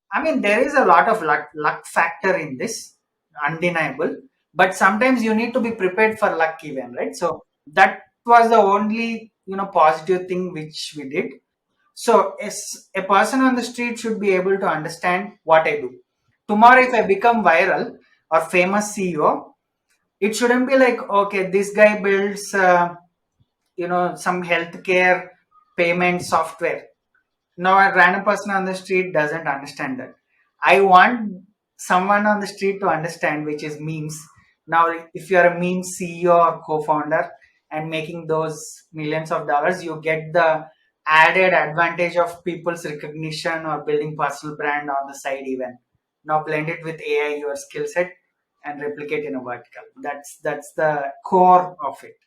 I mean, there is a lot of luck factor in this, undeniable. But sometimes you need to be prepared for luck even, right? So that was the only positive thing which we did. So as a person on the street should be able to understand what I do. Tomorrow, if I become viral or famous CEO, it shouldn't be like, okay, this guy builds, some healthcare payment software. Now, a random person on the street doesn't understand that. I want someone on the street to understand, which is memes. Now, if you're a meme CEO or co-founder and making those millions of dollars, you get the added advantage of people's recognition or building personal brand on the side even. Now blend it with AI, your skill set, and replicate in a vertical. That's the core of it.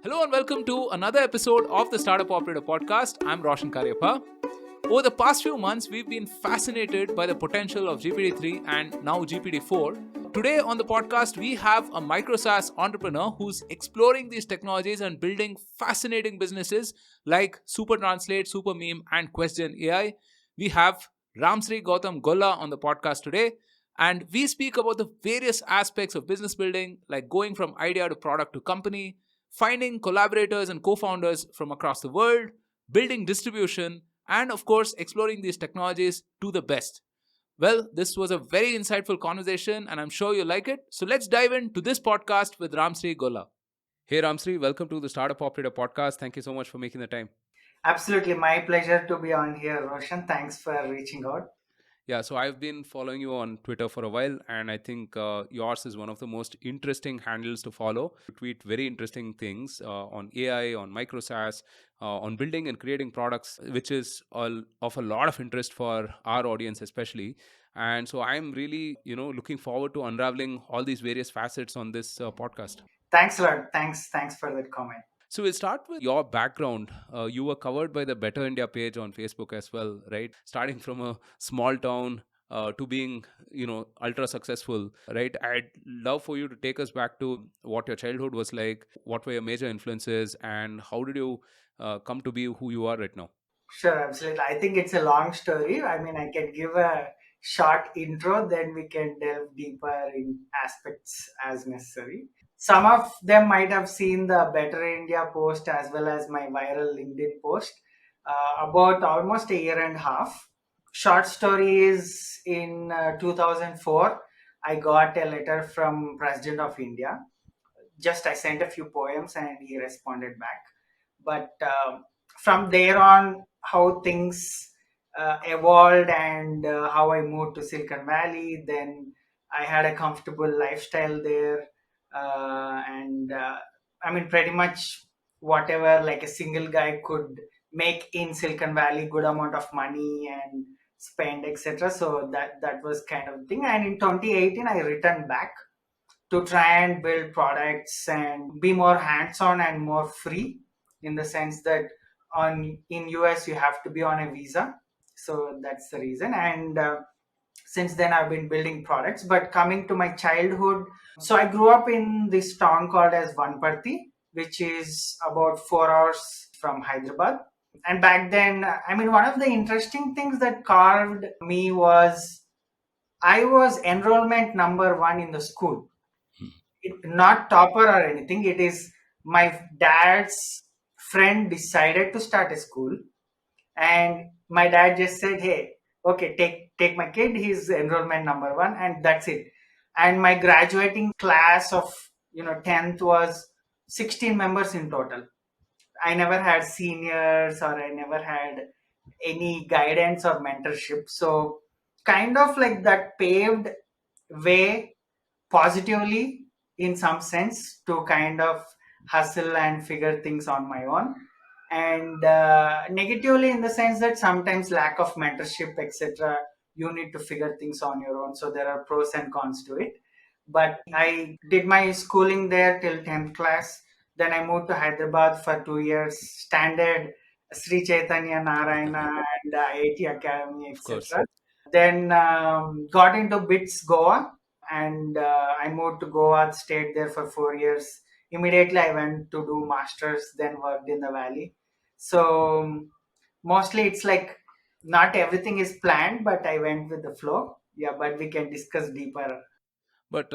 Hello and welcome to another episode of the Startup Operator Podcast. I'm Roshan. Over the past few months, we've been fascinated by the potential of GPT-3 and now GPT-4. Today on the podcast, we have a MicroSaaS entrepreneur who's exploring these technologies and building fascinating businesses like Super Translate, Super Meme, and Question AI. We have Ramsri Goutham Golla on the podcast today. And we speak about the various aspects of business building, like going from idea to product to company, finding collaborators and co founders from across the world, building distribution, and of course, exploring these technologies to the best. Well, this was a very insightful conversation, and I'm sure you like it. So let's dive into this podcast with Ramsri Golla. Hey, Ramsri, welcome to the Startup Operator Podcast. Thank you so much for making the time. Absolutely, my pleasure to be on here, Roshan. Thanks for reaching out. Yeah, so I've been following you on Twitter for a while, and I think yours is one of the most interesting handles to follow. You tweet very interesting things on AI, on MicroSaaS, on building and creating products, which is of a lot of interest for our audience, especially. And so I'm really, looking forward to unraveling all these various facets on this podcast. Thanks a lot. Thanks for that comment. So we'll start with your background. You were covered by the Better India page on Facebook as well, right? Starting from a small town to being, ultra successful, right? I'd love for you to take us back to what your childhood was like, what were your major influences, and how did you come to be who you are right now? Sure, absolutely. I think it's a long story. I mean, I can give a short intro, then we can delve deeper in aspects as necessary. Some of them might have seen the Better India post as well as my viral LinkedIn post about almost a year and a half. Short story is in 2004, I got a letter from President of India. Just I sent a few poems and he responded back. But from there on, how things evolved and how I moved to Silicon Valley, then I had a comfortable lifestyle there. And I mean, pretty much whatever like a single guy could make in Silicon Valley, good amount of money and spend, etc. So that was kind of thing. And in 2018, I returned back to try and build products and be more hands-on and more free, in the sense that on in US you have to be on a visa. So that's the reason. And since then I've been building products. But coming to my childhood, so I grew up in this town called as Vanparthi, which is about 4 hours from Hyderabad. And back then, I mean, one of the interesting things that carved me was I was enrollment number one in the school. Not topper or anything. It is my dad's friend decided to start a school, and my dad just said, "Hey, okay, take my kid. He's enrollment number one," and that's it. And my graduating class of 10th was 16 members in total. I never had seniors or I never had any guidance or mentorship. So kind of like that paved way positively in some sense to kind of hustle and figure things on my own, and negatively in the sense that sometimes lack of mentorship, etc. You need to figure things on your own, so there are pros and cons to it. But I did my schooling there till 10th class. Then I moved to Hyderabad for 2 years, standard Sri Chaitanya Narayana and IIT Academy, Of course. etc. Then got into BITS Goa, and I moved to Goa, stayed there for 4 years. Immediately, I went to do masters, then worked in the valley. So mostly it's like not everything is planned, but I went with the flow. Yeah, but we can discuss deeper. But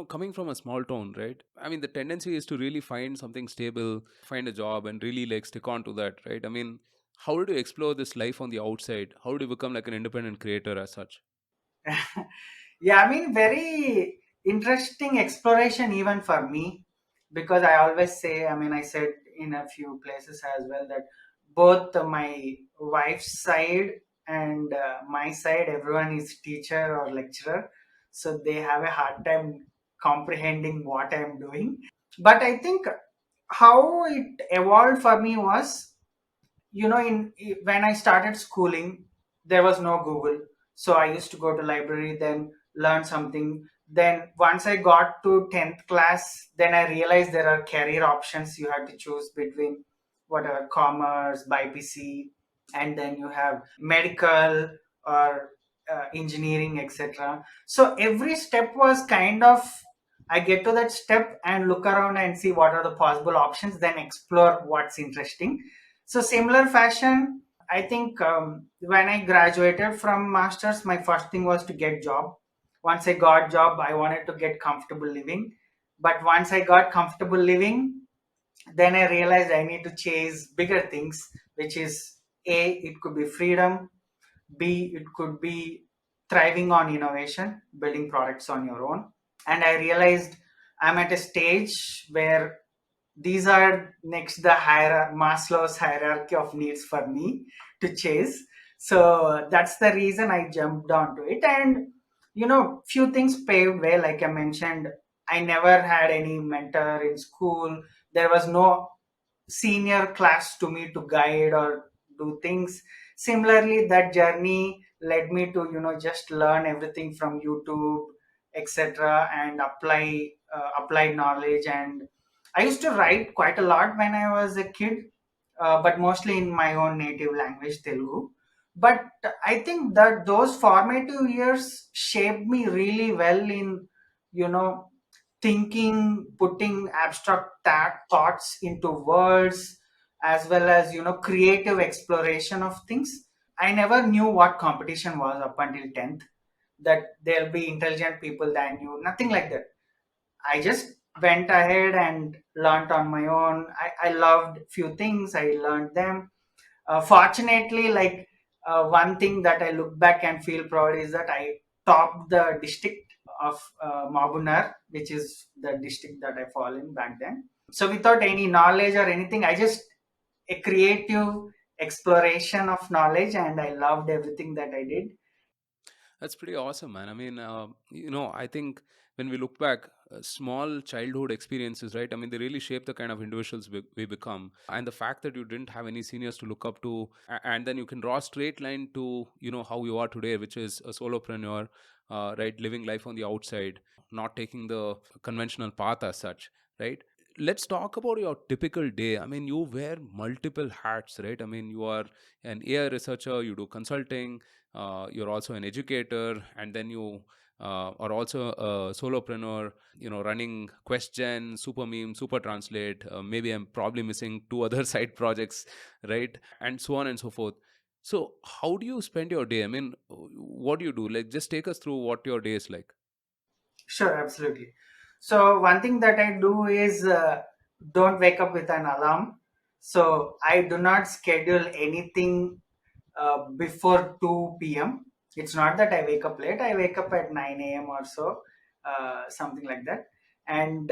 coming from a small town, right? I mean, the tendency is to really find something stable, find a job, and really like stick on to that, right? I mean, how did you explore this life on the outside? How do you become like an independent creator as such? Yeah, I mean, very interesting exploration even for me, because I always say, I mean, I said in a few places as well that both my wife's side and my side, everyone is teacher or lecturer, so they have a hard time comprehending what I'm doing. But I think how it evolved for me was, when I started schooling, there was no Google, so I used to go to library, then learn something. Then once I got to 10th class, then I realized there are career options you have to choose between, whatever, commerce, BPC, and then you have medical or engineering, etc. So every step was kind of, I get to that step and look around and see what are the possible options, then explore what's interesting. So similar fashion, I think when I graduated from masters, my first thing was to get job. Once I got job, I wanted to get comfortable living. But once I got comfortable living, then I realized I need to chase bigger things, which is A, it could be freedom. B, it could be thriving on innovation, building products on your own. And I realized I'm at a stage where these are next the Maslow's hierarchy of needs for me to chase. So that's the reason I jumped onto it. And few things paved way. Like I mentioned, I never had any mentor in school. There was no senior class to me to guide or do things. Similarly, that journey led me to just learn everything from YouTube, etc., and apply knowledge. And I used to write quite a lot when I was a kid, but mostly in my own native language, Telugu. But I think that those formative years shaped me really well in you know thinking, putting abstract thoughts into words, as well as creative exploration of things. I never knew what competition was up until 10th, that there'll be intelligent people than you, nothing like that. I just went ahead and learned on my own. I loved few things, I learned them. Fortunately, like, one thing that I look back and feel proud is that I topped the district of Mabunar, which is the district that I fall in back then. So without any knowledge or anything, I just a creative exploration of knowledge, and I loved everything that I did. That's pretty awesome, man. I mean, I think when we look back, small childhood experiences, right? I mean, they really shape the kind of individuals we become. And the fact that you didn't have any seniors to look up to, and then you can draw a straight line to, how you are today, which is a solopreneur, right? Living life on the outside, not taking the conventional path as such, right? Let's talk about your typical day. I mean, you wear multiple hats, right? I mean, you are an AI researcher, you do consulting, you're also an educator, and then you are also a solopreneur, running question, super meme, super translate. Maybe I'm probably missing two other side projects, right? And so on and so forth. So how do you spend your day? I mean, what do you do? Like, just take us through what your day is like. Sure, absolutely. So one thing that I do is, don't wake up with an alarm. So I do not schedule anything before 2 p.m. It's not that I wake up late. I wake up at 9 a.m. or so, something like that. And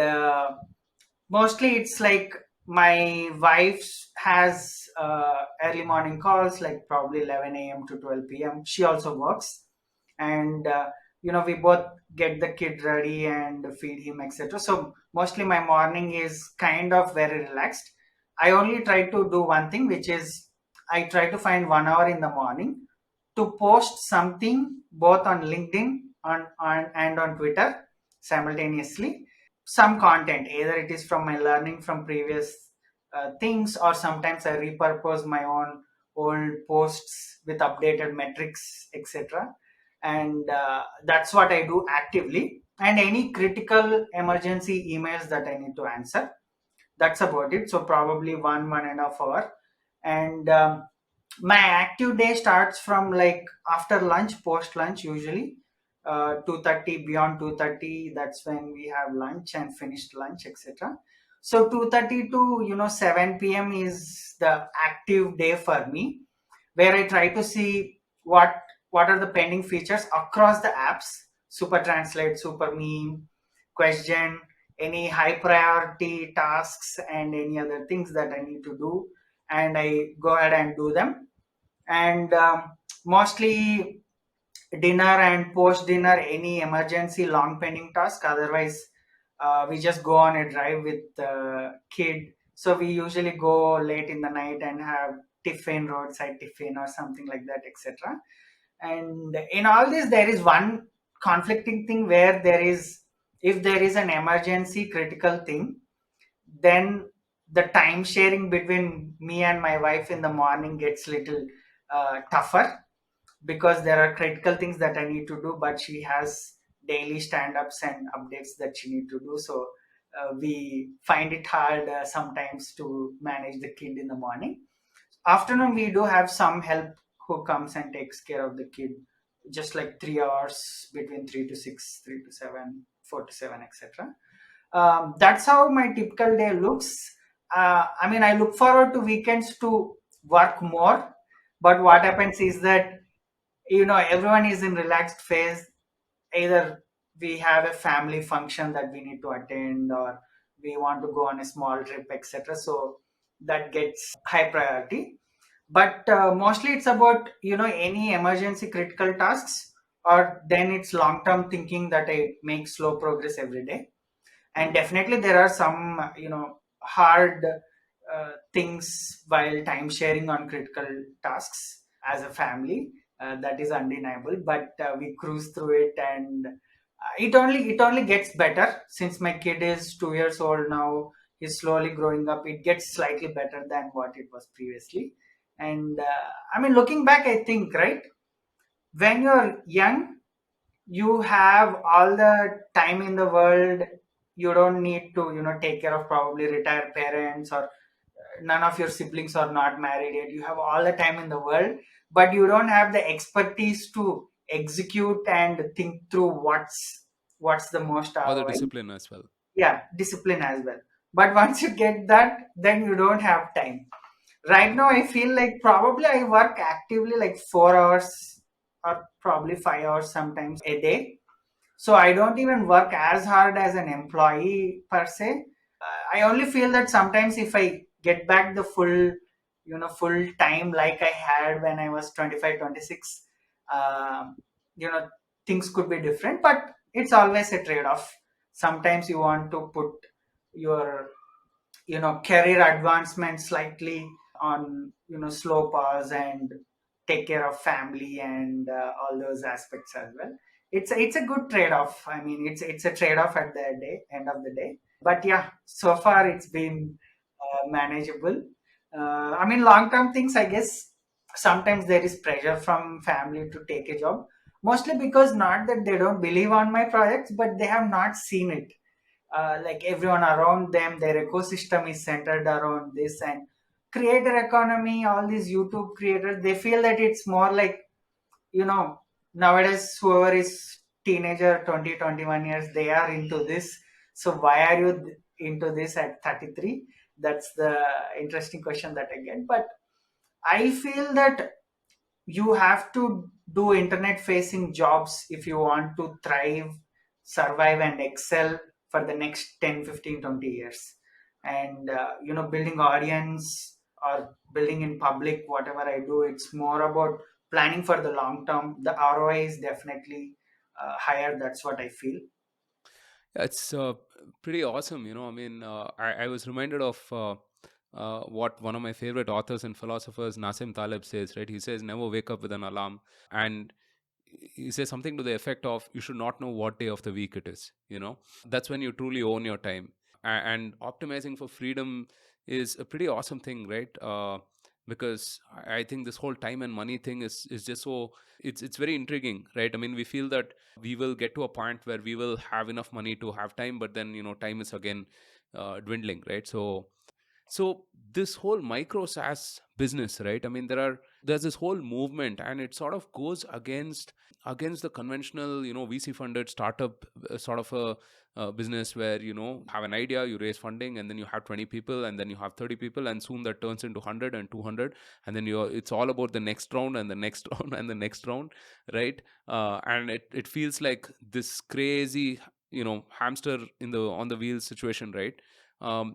mostly it's like my wife has early morning calls, like probably 11 a.m. to 12 p.m. She also works. And we both get the kid ready and feed him, etc. So mostly my morning is kind of very relaxed. I only try to do one thing, which is I try to find 1 hour in the morning to post something both on LinkedIn and on Twitter simultaneously. Some content, either it is from my learning from previous things, or sometimes I repurpose my own old posts with updated metrics, etc. And that's what I do actively. And any critical emergency emails that I need to answer, that's about it. So probably 1.5 hour. And my active day starts from like after lunch, post lunch usually, 2:30, beyond 2:30, that's when we have lunch and finished lunch, etc. So 2:30 to 7 p.m. is the active day for me, where I try to see what are the pending features across the apps: super translate, super meme, question, any high priority tasks, and any other things that I need to do, and I go ahead and do them. And mostly dinner and post dinner, any emergency long pending task. Otherwise, we just go on a drive with the kid. So we usually go late in the night and have tiffin, roadside tiffin, or something like that, etc. And in all this, there is one conflicting thing where there is, if there is an emergency critical thing, then the time sharing between me and my wife in the morning gets little tougher, because there are critical things that I need to do, but she has daily stand-ups and updates that she need to do. So we find it hard sometimes to manage the kid in the morning. Afternoon, we do have some help who comes and takes care of the kid, just like 3 hours between 3 to 6, 3 to 7, 4 to 7, etc. That's how my typical day looks. I mean, I look forward to weekends to work more, but what happens is that everyone is in relaxed phase. Either we have a family function that we need to attend, or we want to go on a small trip, etc. So that gets high priority. But mostly it's about any emergency critical tasks, or then it's long term thinking that I make slow progress every day. And definitely there are some hard things while time sharing on critical tasks as a family. That is undeniable, but we cruise through it. And it only gets better since my kid is 2 years old now. He's slowly growing up. It gets slightly better than what it was previously. And I mean, looking back, I think, right, when you're young, you have all the time in the world. You don't need to take care of probably retired parents, or none of your siblings are not married yet. You have all the time in the world, but you don't have the expertise to execute and think through what's the most Or the ROI. discipline as well. Yeah, discipline as well. But once you get that, then you don't have time. Right now I feel like probably I work actively like 4 hours, or probably 5 hours sometimes a day. So I don't even work as hard as an employee per se. I only feel that sometimes if I get back the full time like I had when I was 25, 26, um, you know, things could be different, but it's always a trade off. Sometimes you want to put your, career advancement slightly on, slow pause, and take care of family and all those aspects as well. It's a good trade off. I mean, it's a trade off at the end of the day. But yeah, so far it's been manageable. I mean, long term things, I guess sometimes there is pressure from family to take a job, mostly because not that they don't believe on my projects, but they have not seen it. Like everyone around them, their ecosystem is centered around this. And creator economy, all these YouTube creators, they feel that it's more like, you know nowadays whoever is teenager, 20, 21 years, they are into this. So why are you into this at 33? That's the interesting question that I get. But I feel that you have to do internet facing jobs if you want to thrive, survive, and excel for the next 10, 15, 20 years. And building audience or building in public, whatever I do, it's more about planning for the long term. The ROI is definitely higher. That's what I feel. Yeah, it's pretty awesome. I mean, I was reminded of what one of my favorite authors and philosophers, Nassim Taleb, says, right? He says, never wake up with an alarm. And he says something to the effect of, you should not know what day of the week it is. That's when you truly own your time. And optimizing for freedom is a pretty awesome thing, right? Because I think this whole time and money thing is just so, it's very intriguing, right? I mean, we feel that we will get to a point where we will have enough money to have time, but then time is again dwindling, right? So So this whole micro SaaS business, right? I mean, there's this whole movement, and it sort of goes against the conventional, VC funded startup sort of a business where have an idea, you raise funding, and then you have 20 people, and then you have 30 people, and soon that turns into 100 and 200, and then it's all about the next round and the next round and the next round, right? And it feels like this crazy hamster in the on the wheels situation, right?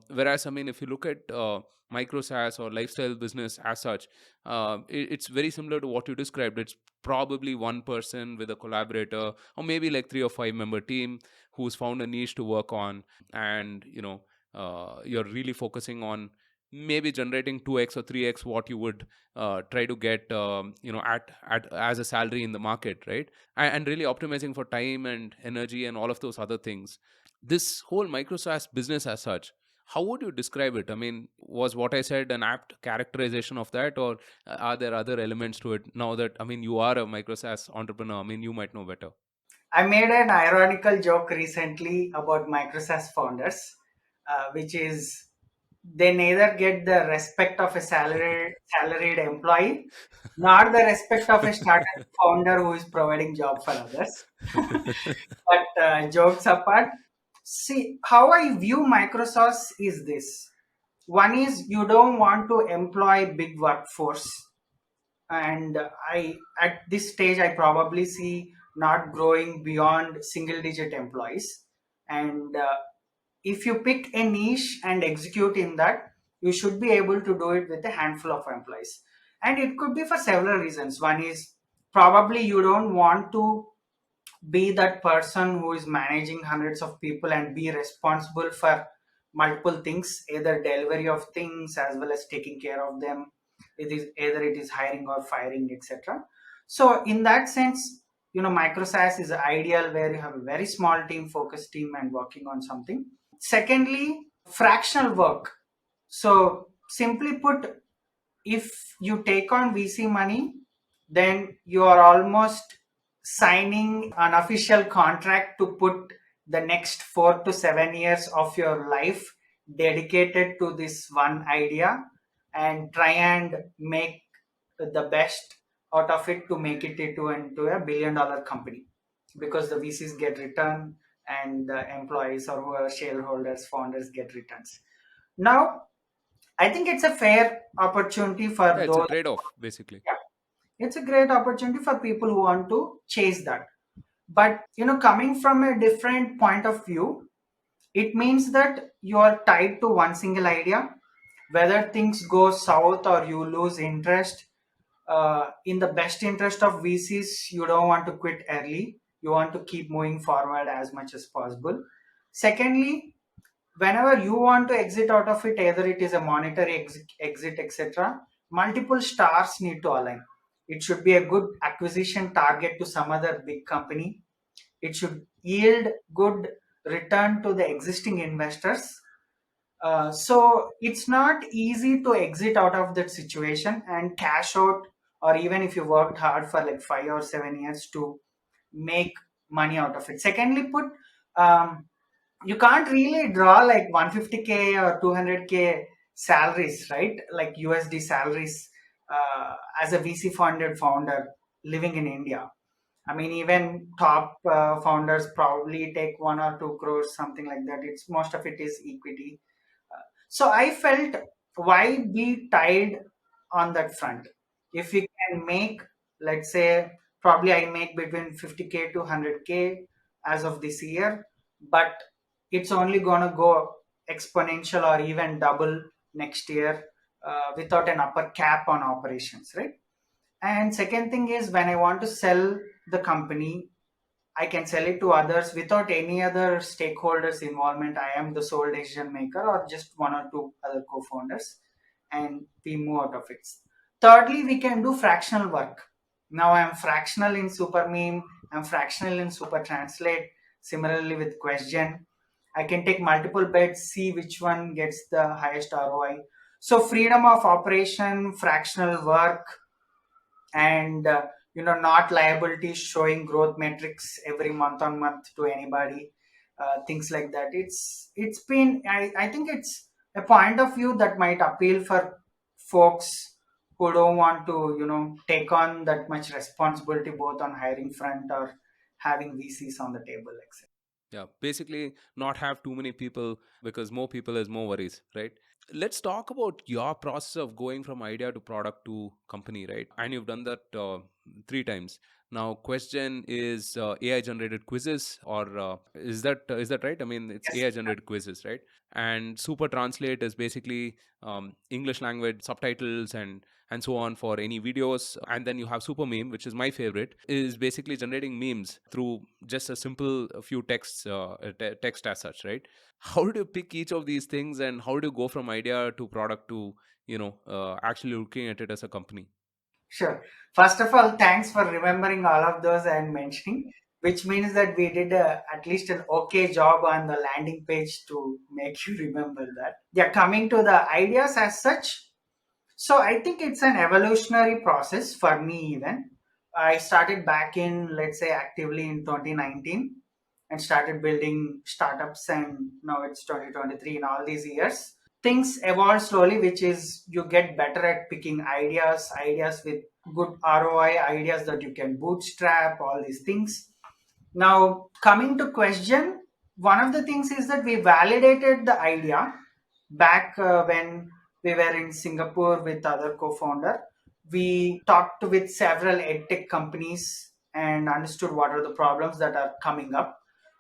Whereas, I mean, if you look at micro SaaS or lifestyle business as such, it's very similar to what you described. It's probably one person with a collaborator, or maybe like 3 or 5 member team who's found a niche to work on, and you're really focusing on maybe generating 2x or 3x what you would try to get at as a salary in the market, right? And really optimizing for time and energy and all of those other things. This whole microSaaS business as such, how would you describe it? I mean, was what I said an apt characterization of that, or are there other elements to it? Now that, I mean, you are a microSaaS entrepreneur, I mean, you might know better. I made an ironical joke recently about MicroSaaS founders, which is they neither get the respect of a salaried employee nor the respect of a startup founder who is providing job for others. But jokes apart, see how I view Microsoft is this. One is you don't want to employ big workforce, and I at this stage I probably see not growing beyond single digit employees. And if you pick a niche and execute in that, you should be able to do it with a handful of employees. And it could be for several reasons. One is probably you don't want to be that person who is managing hundreds of people and be responsible for multiple things, either delivery of things as well as taking care of them. It is either it is hiring or firing, etc. So in that sense, MicroSaaS is ideal where you have a very small team, focused team, and working on something. Secondly, fractional work. So simply put, if you take on VC money, then you are almost signing an official contract to put the next 4 to 7 years of your life dedicated to this one idea and try and make the best out of it to make it into a $1 billion company, because the VCs get return and the employees or whoever shareholders, founders get returns. Now, I think it's a fair opportunity for Yeah, it's a those. trade-off basically. Yeah, it's a great opportunity for people who want to chase that. But coming from a different point of view, it means that you are tied to one single idea. Whether things go south or you lose interest, in the best interest of VCs, you don't want to quit early. You want to keep moving forward as much as possible. Secondly, whenever you want to exit out of it, either it is a monetary exit, etc., multiple stars need to align. It should be a good acquisition target to some other big company. It should yield good return to the existing investors. So it's not easy to exit out of that situation and cash out, or even if you worked hard for like 5 or 7 years to make money out of it. Secondly, put you can't really draw like 150K or 200K salaries, right? Like USD salaries, as a VC funded founder living in India. I mean, even top founders probably take 1 or 2 crores, something like that. It's most of it is equity. So I felt, why be tied on that front? If we can make, let's say, probably I make between 50K to 100K as of this year, but it's only gonna go exponential or even double next year, without an upper cap on operations, right? And second thing is, when I want to sell the company, I can sell it to others without any other stakeholders involvement. I am the sole decision maker, or just one or two other co-founders, and we move out of it. Thirdly, we can do fractional work. Now I am fractional in Super Meme, I'm fractional in Super Translate. Similarly with Question, I can take multiple bets, see which one gets the highest ROI. So freedom of operation, fractional work, and not liabilities showing growth metrics every month on month to anybody, things like that. It's been, I think it's a point of view that might appeal for folks who don't want to, take on that much responsibility both on hiring front or having VCs on the table, etc. Yeah, basically not have too many people, because more people is more worries, right? Let's talk about your process of going from idea to product to company, right? And you've done that three times now. Question is AI generated quizzes, or is that right? I mean, it's Yes. AI generated quizzes, right? And super translate is basically English language subtitles and so on for any videos. And then you have super meme, which is my favorite, is basically generating memes through just a simple few texts, text as such, right? How do you pick each of these things, and how do you go from idea to product to actually looking at it as a company? Sure. First of all, thanks for remembering all of those and mentioning, which means that we did at least an okay job on the landing page to make you remember that. Yeah, coming to the ideas as such. So I think it's an evolutionary process for me even. I started back in, let's say, actively in 2019 and started building startups, and now it's 2023. In all these years, things evolve slowly, which is you get better at picking ideas with good ROI, ideas that you can bootstrap, all these things. Now, coming to question, one of the things is that we validated the idea back when we were in Singapore with other co-founder. We talked with several edtech companies and understood what are the problems that are coming up.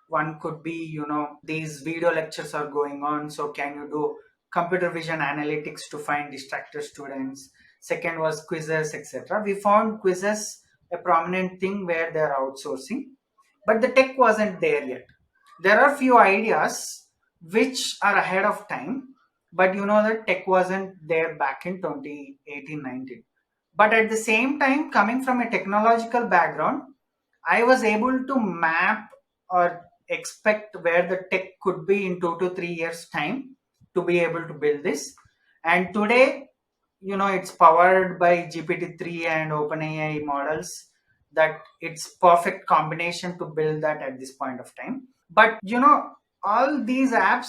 One could be, these video lectures are going on, so can you do computer vision analytics to find distracted students? Second was quizzes, etc. We found quizzes a prominent thing where they're outsourcing, but the tech wasn't there yet. There are few ideas which are ahead of time, but the tech wasn't there back in 2018-19. But at the same time, coming from a technological background, I was able to map or expect where the tech could be in 2 to 3 years time to be able to build this. And today, it's powered by GPT-3 and OpenAI models, that it's perfect combination to build that at this point of time. But all these apps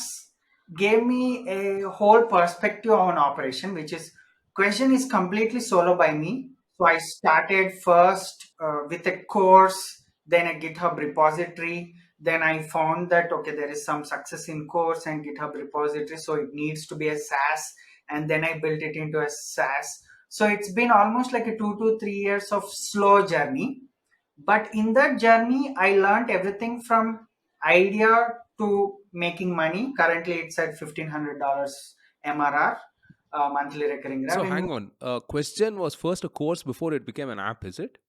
gave me a whole perspective on operation, which is question is completely solo by me. So I started first with a course, then a GitHub repository. Then I found that okay, there is some success in course and GitHub repository, so it needs to be a SaaS, and then I built it into a SaaS. So it's been almost like a 2 to 3 years of slow journey. But in that journey, I learned everything from idea to making money. Currently, it's at $1,500 MRR, monthly recurring So revenue. hang on, question was first a course before it became an app, is it?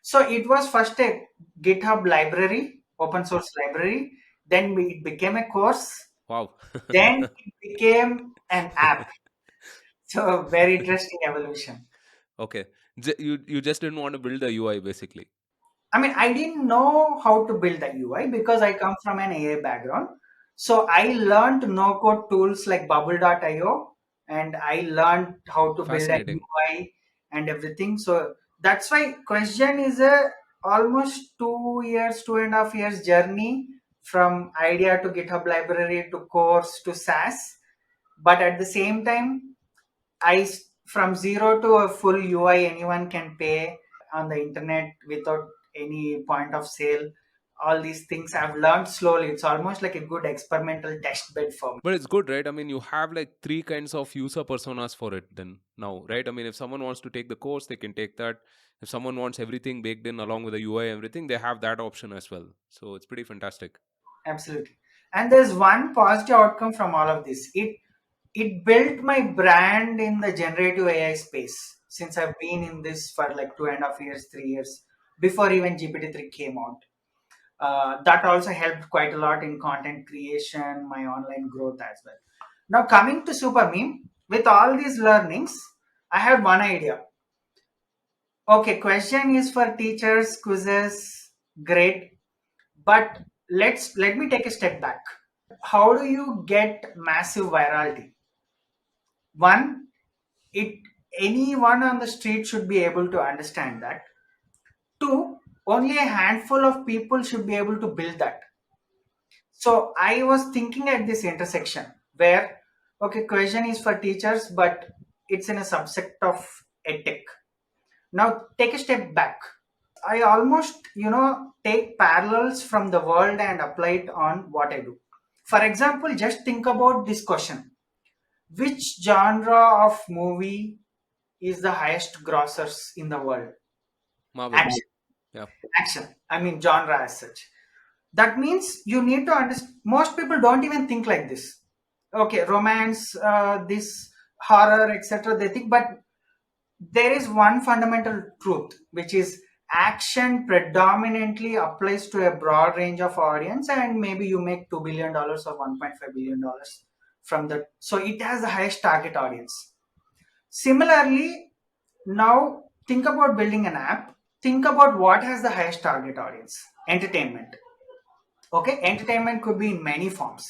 So it was first a GitHub library, open source library. Then it became a course. Wow. Then it became an app. So very interesting evolution. Okay. You just didn't want to build a UI basically. I mean, I didn't know how to build the UI because I come from an AI background. So I learned no code tools like bubble.io, and I learned how to build a Fascinating. UI and everything. So that's why question is a almost 2 years, 2.5 years journey from idea to GitHub library to course to SaaS. But at the same time, from zero to a full UI, anyone can pay on the internet without any point of sale. All these things I've learned slowly. It's almost like a good experimental test bed for me. But it's good, right? I mean, you have like three kinds of user personas for it then now, right? I mean, if someone wants to take the course, they can take that. If someone wants everything baked in along with the UI, everything, they have that option as well. So it's pretty fantastic. Absolutely. And there's one positive outcome from all of this. It built my brand in the generative AI space, since I've been in this for like 2.5 years, 3 years before even GPT-3 came out. That also helped quite a lot in content creation, my online growth as well. Now, coming to Super Meme, with all these learnings, I had one idea. Okay, question is for teachers, quizzes, great. But let me take a step back. How do you get massive virality? One, it anyone on the street should be able to understand that. Two, only a handful of people should be able to build that. So I was thinking at this intersection where Okay, question is for teachers, but it's in a subsect of edtech. Now take a step back. I almost, take parallels from the world and apply it on what I do. For example, just think about this question. Which genre of movie is the highest grossers in the world? Marvel. Action. Yeah. Action. I mean, genre as such. That means you need to understand. Most people don't even think like this. Okay, romance, this horror, etc. They think, but there is one fundamental truth, which is action predominantly applies to a broad range of audience, and maybe you make $2 billion or $1.5 billion from that. So it has the highest target audience. Similarly, now think about building an app. Think about what has the highest target audience. Entertainment. Okay, entertainment could be in many forms.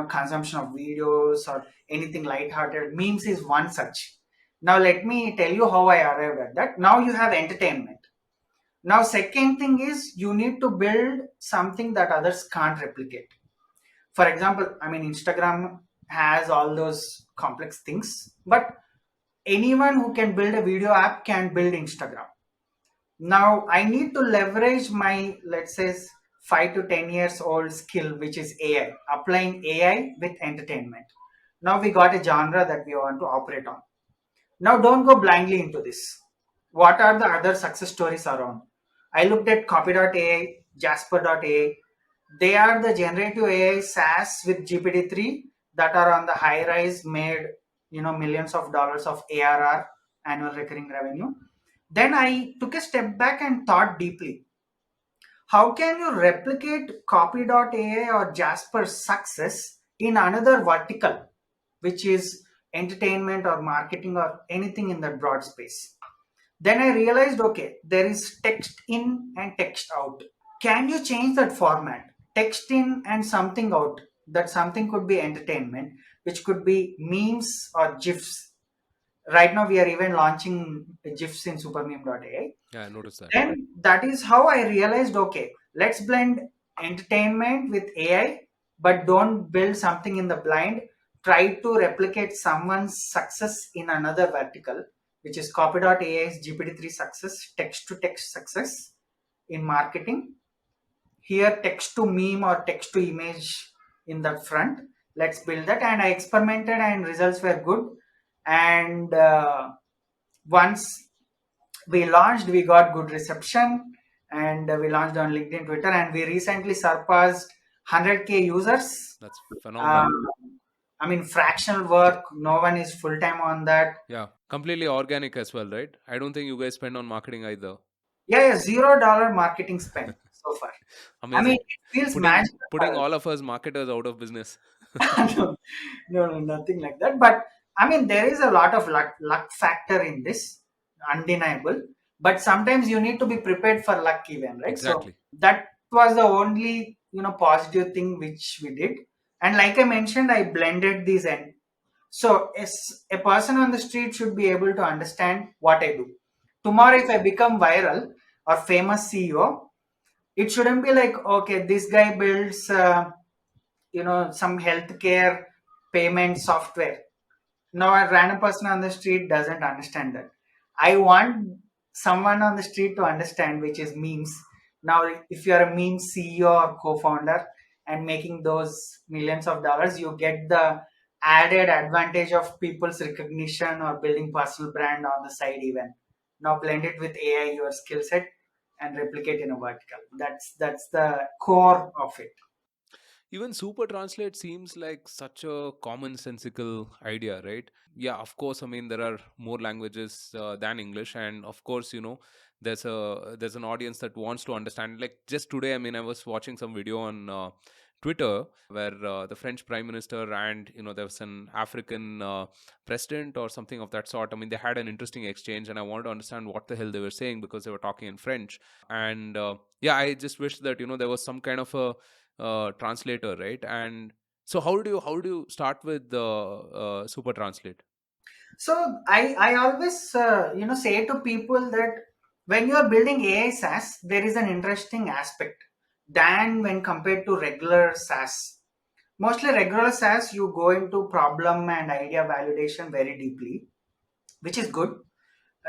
Consumption of videos or anything light-hearted. Memes is one such. Now let me tell you how I arrived at that. Now you have entertainment. Now second thing is you need to build something that others can't replicate. For example, I mean Instagram has all those complex things, but anyone who can build a video app can build Instagram. Now I need to leverage my, let's say, 5 to 10 years old skill, which is AI, applying AI with entertainment. Now we got a genre that we want to operate on. Now don't go blindly into this. What are the other success stories around? I looked at copy.ai, jasper.ai. They are the generative AI SaaS with GPT-3 that are on the high rise, made millions of dollars of ARR, annual recurring revenue. Then I took a step back and thought deeply. How can you replicate copy.ai or Jasper's success in another vertical, which is entertainment or marketing or anything in that broad space? Then I realized, okay, there is text in and text out. Can you change that format? Text in and something out. That something could be entertainment, which could be memes or GIFs. Right now, we are even launching GIFs in supermeme.ai. Yeah, I noticed that. Then that is how I realized, okay, let's blend entertainment with AI, but don't build something in the blind. Try to replicate someone's success in another vertical, which is copy.ai's GPT-3 success, text to text success in marketing. Here, text to meme or text to image in the front. Let's build that. And I experimented and results were good. And once we launched, we got good reception, and we launched on LinkedIn, Twitter, and we recently surpassed 100K users. That's um, phenomenal. I mean, fractional work, no one is full time on that. Yeah, completely organic as well, right? I don't think you guys spend on marketing either. Yeah, yeah, $0 marketing spend so far. I mean, Amazing. it feels Putting magical putting for all of us marketers out of business. us. No, no, nothing like that. But I mean, there is a lot of luck factor in this, undeniable. But sometimes you need to be prepared for luck even, right? So Exactly. that was the only positive thing which we did. And like I mentioned, I blended these in. So as a person on the street should be able to understand what I do. Tomorrow, if I become viral or famous CEO, it shouldn't be like, okay, this guy builds some healthcare payment software. Now a random person on the street doesn't understand that. I want someone on the street to understand, which is memes. Now if you're a meme CEO or co-founder and making those millions of dollars, you get the added advantage of people's recognition or building personal brand on the side even. Now blend it with AI, your skill set, and replicate in a vertical. That's the core of it. Even super translate seems like such a commonsensical idea, right? Yeah, of course. I mean, there are more languages than English, and of course, there's an audience that wants to understand. Like just today, I mean, I was watching some video on Twitter where the French Prime Minister and there was an African president or something of that sort. I mean, they had an interesting exchange, and I wanted to understand what the hell they were saying because they were talking in French. And yeah, I just wish that there was some kind of a translator, right? And so how do you start with the super translate? So I always say to people that when you are building AI SaaS, there is an interesting aspect than when compared to regular SaaS. Mostly regular SaaS, you go into problem and idea validation very deeply, which is good.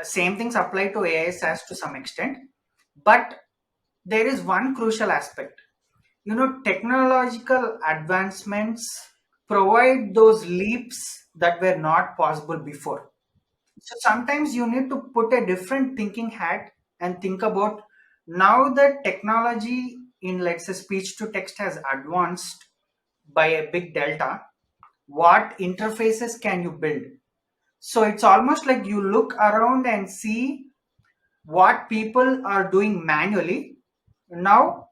Same things apply to AI SaaS to some extent, but there is one crucial aspect. Technological advancements provide those leaps that were not possible before. So sometimes you need to put a different thinking hat and think about, now that technology in, let's say, speech to text has advanced by a big delta, what interfaces can you build? So it's almost like you look around and see what people are doing manually. Now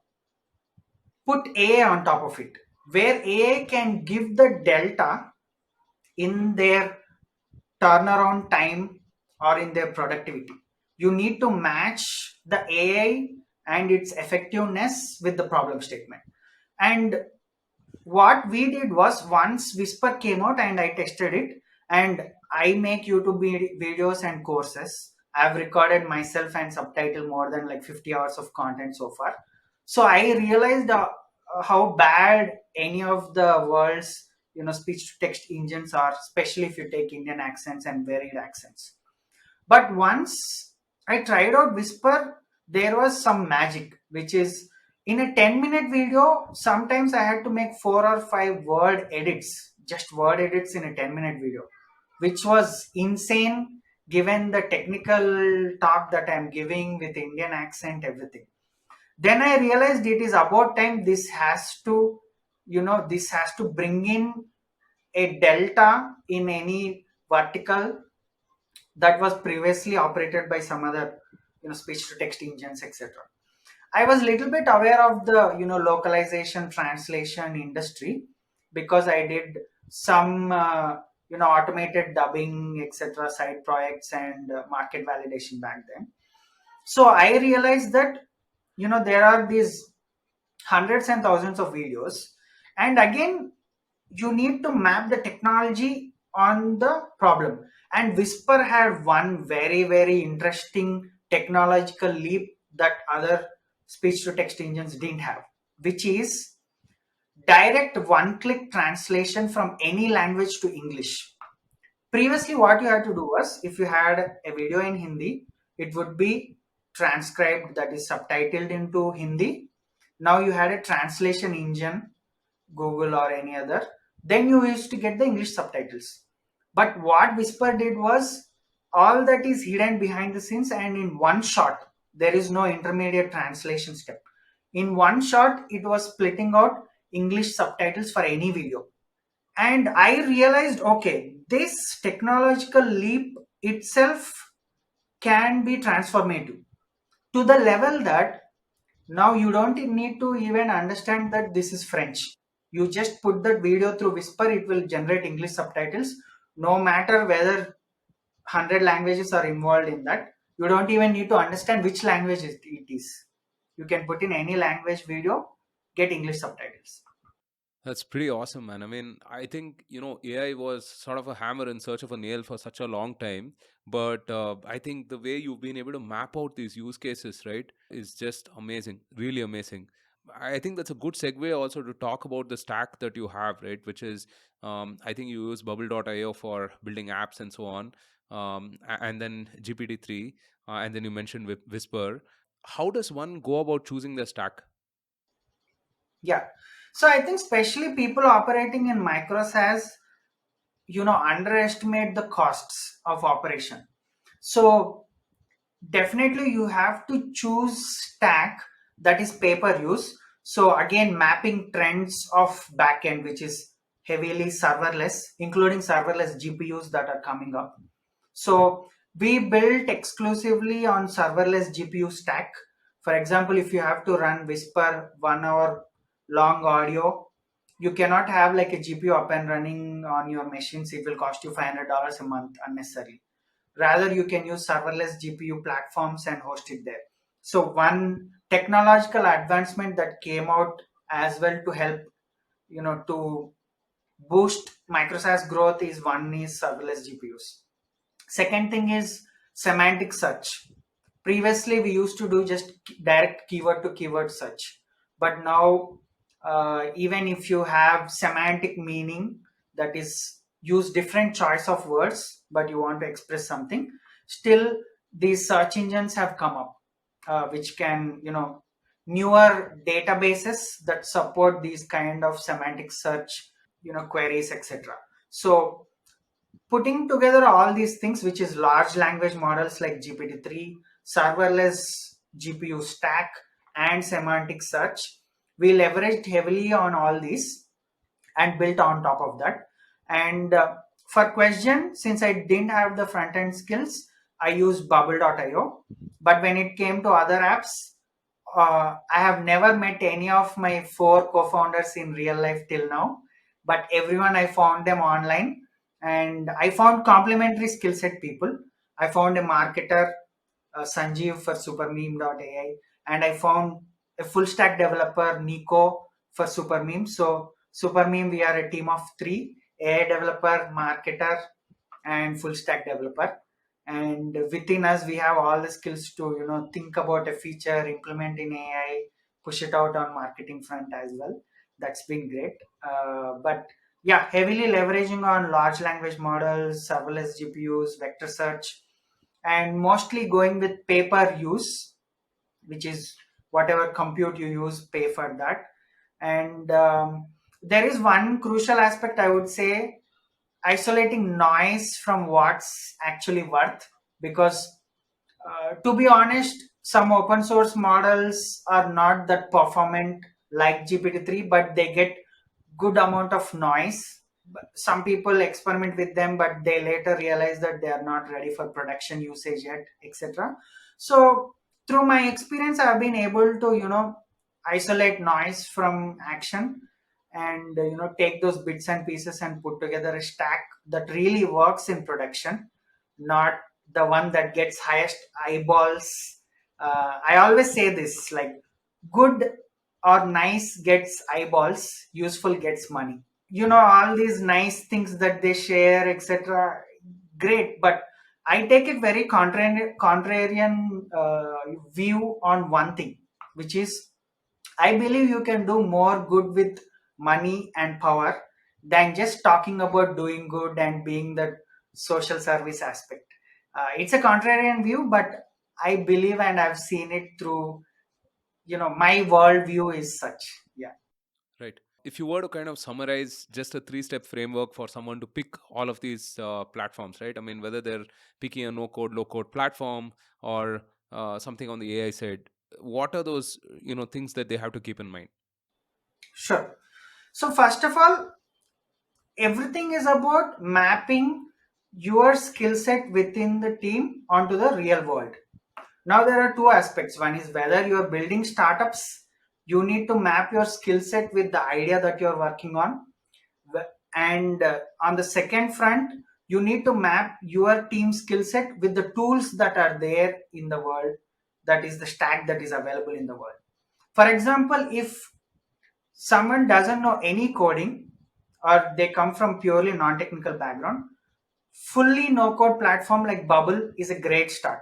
put AI on top of it, where AI can give the delta in their turnaround time or in their productivity. You need to match the AI and its effectiveness with the problem statement. And what we did was, once Whisper came out and I tested it, and I make YouTube videos and courses. I've recorded myself and subtitled more than like 50 hours of content so far. So I realized how bad any of the world's speech to text engines are, especially if you take Indian accents and varied accents. But once I tried out Whisper, there was some magic, which is, in a 10-minute video, sometimes I had to make 4 or 5 word edits, just word edits in a 10-minute video, which was insane given the technical talk that I'm giving with Indian accent, everything. Then I realized it is about time this has to bring in a delta in any vertical that was previously operated by some other speech to text engines, etc. I was little bit aware of the localization translation industry, because I did some automated dubbing, etc., side projects and market validation back then. So I realized that there are these hundreds and thousands of videos, and again you need to map the technology on the problem. And Whisper had one very, very interesting technological leap that other speech to text engines didn't have, which is direct one click translation from any language to English. Previously, what you had to do was, if you had a video in Hindi, it would be transcribed, that is subtitled into Hindi. Now you had a translation engine, Google or any other, then you used to get the English subtitles. But what Whisper did was, all that is hidden behind the scenes, and in one shot, there is no intermediate translation step. In one shot, it was splitting out English subtitles for any video. And I realized, okay, this technological leap itself can be transformative to the level that now you don't need to even understand that this is French. You just put that video through Whisper, it will generate English subtitles, no matter whether 100 languages are involved in that. You don't even need to understand which language it is. You can put in any language video, get English subtitles. That's pretty awesome, man. I mean, I think, AI was sort of a hammer in search of a nail for such a long time. But I think the way you've been able to map out these use cases, right, is just amazing, really amazing. I think that's a good segue also to talk about the stack that you have, right, which is, I think you use bubble.io for building apps and so on, and then GPT-3, and then you mentioned Whisper. How does one go about choosing the stack? Yeah. So I think especially people operating in MicroSaaS, underestimate the costs of operation. So definitely you have to choose stack that is pay per use. So again, mapping trends of backend, which is heavily serverless, including serverless GPUs that are coming up. So we built exclusively on serverless GPU stack. For example, if you have to run Whisper 1 hour long audio, you cannot have like a GPU up and running on your machines. It will cost you $500 a month unnecessarily. Rather, you can use serverless GPU platforms and host it there. So one technological advancement that came out as well to help, to boost MicroSaaS growth is, one is serverless GPUs. Second thing is semantic search. Previously, we used to do just direct keyword to keyword search, but now Even if you have semantic meaning, that is use different choice of words but you want to express something, still these search engines have come up, which can, newer databases that support these kind of semantic search, queries, etc. So putting together all these things, which is large language models like GPT-3, serverless GPU stack, and semantic search, we leveraged heavily on all these and built on top of that. And for question, since I didn't have the front end skills, I used bubble.io. But when it came to other apps, I have never met any of my four co-founders in real life till now, but everyone I found them online, and I found complementary skill set people. I found a marketer, Sanjeev for supermeme.ai, and I found a full stack developer, Nico, for supermeme. So supermeme, we are a team of three: AI developer, marketer, and full stack developer. And within us we have all the skills to, think about a feature, implement in AI, push it out on marketing front as well. That's been great. But yeah, heavily leveraging on large language models, serverless GPUs, vector search, and mostly going with paper use, which is whatever compute you use, pay for that. And there is one crucial aspect, I would say: isolating noise from what's actually worth. Because to be honest, some open source models are not that performant like GPT-3, but they get good amount of noise. Some people experiment with them, but they later realize that they are not ready for production usage yet, etc. So through my experience, I've been able to, isolate noise from action, and take those bits and pieces and put together a stack that really works in production, not the one that gets highest eyeballs. I always say this, like, good or nice gets eyeballs, useful gets money. All these nice things that they share, etc., great, but I take it very contrarian view on one thing, which is, I believe you can do more good with money and power than just talking about doing good and being the social service aspect. It's a contrarian view, but I believe, and I've seen it through, my worldview is such. Yeah. Right. If you were to kind of summarize just a three-step framework for someone to pick all of these platforms, right? I mean, whether they're picking a no-code, low-code platform or something on the AI side, what are those things that they have to keep in mind? Sure. So first of all, everything is about mapping your skill set within the team onto the real world. Now there are two aspects. One is whether you're building startups, you need to map your skill set with the idea that you're working on. And on the second front, you need to map your team skill set with the tools that are there in the world, that is the stack that is available in the world. For example, if someone doesn't know any coding, or they come from purely non-technical background, fully no code platform like Bubble is a great start.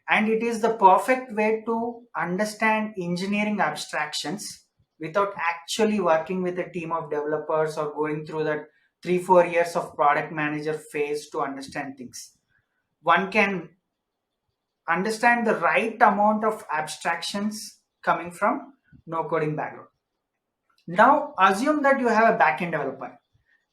And it is the perfect way to understand engineering abstractions without actually working with a team of developers or going through that 3 4 years of product manager phase to understand things. One can understand the right amount of abstractions coming from no coding background. Now assume that you have a backend developer.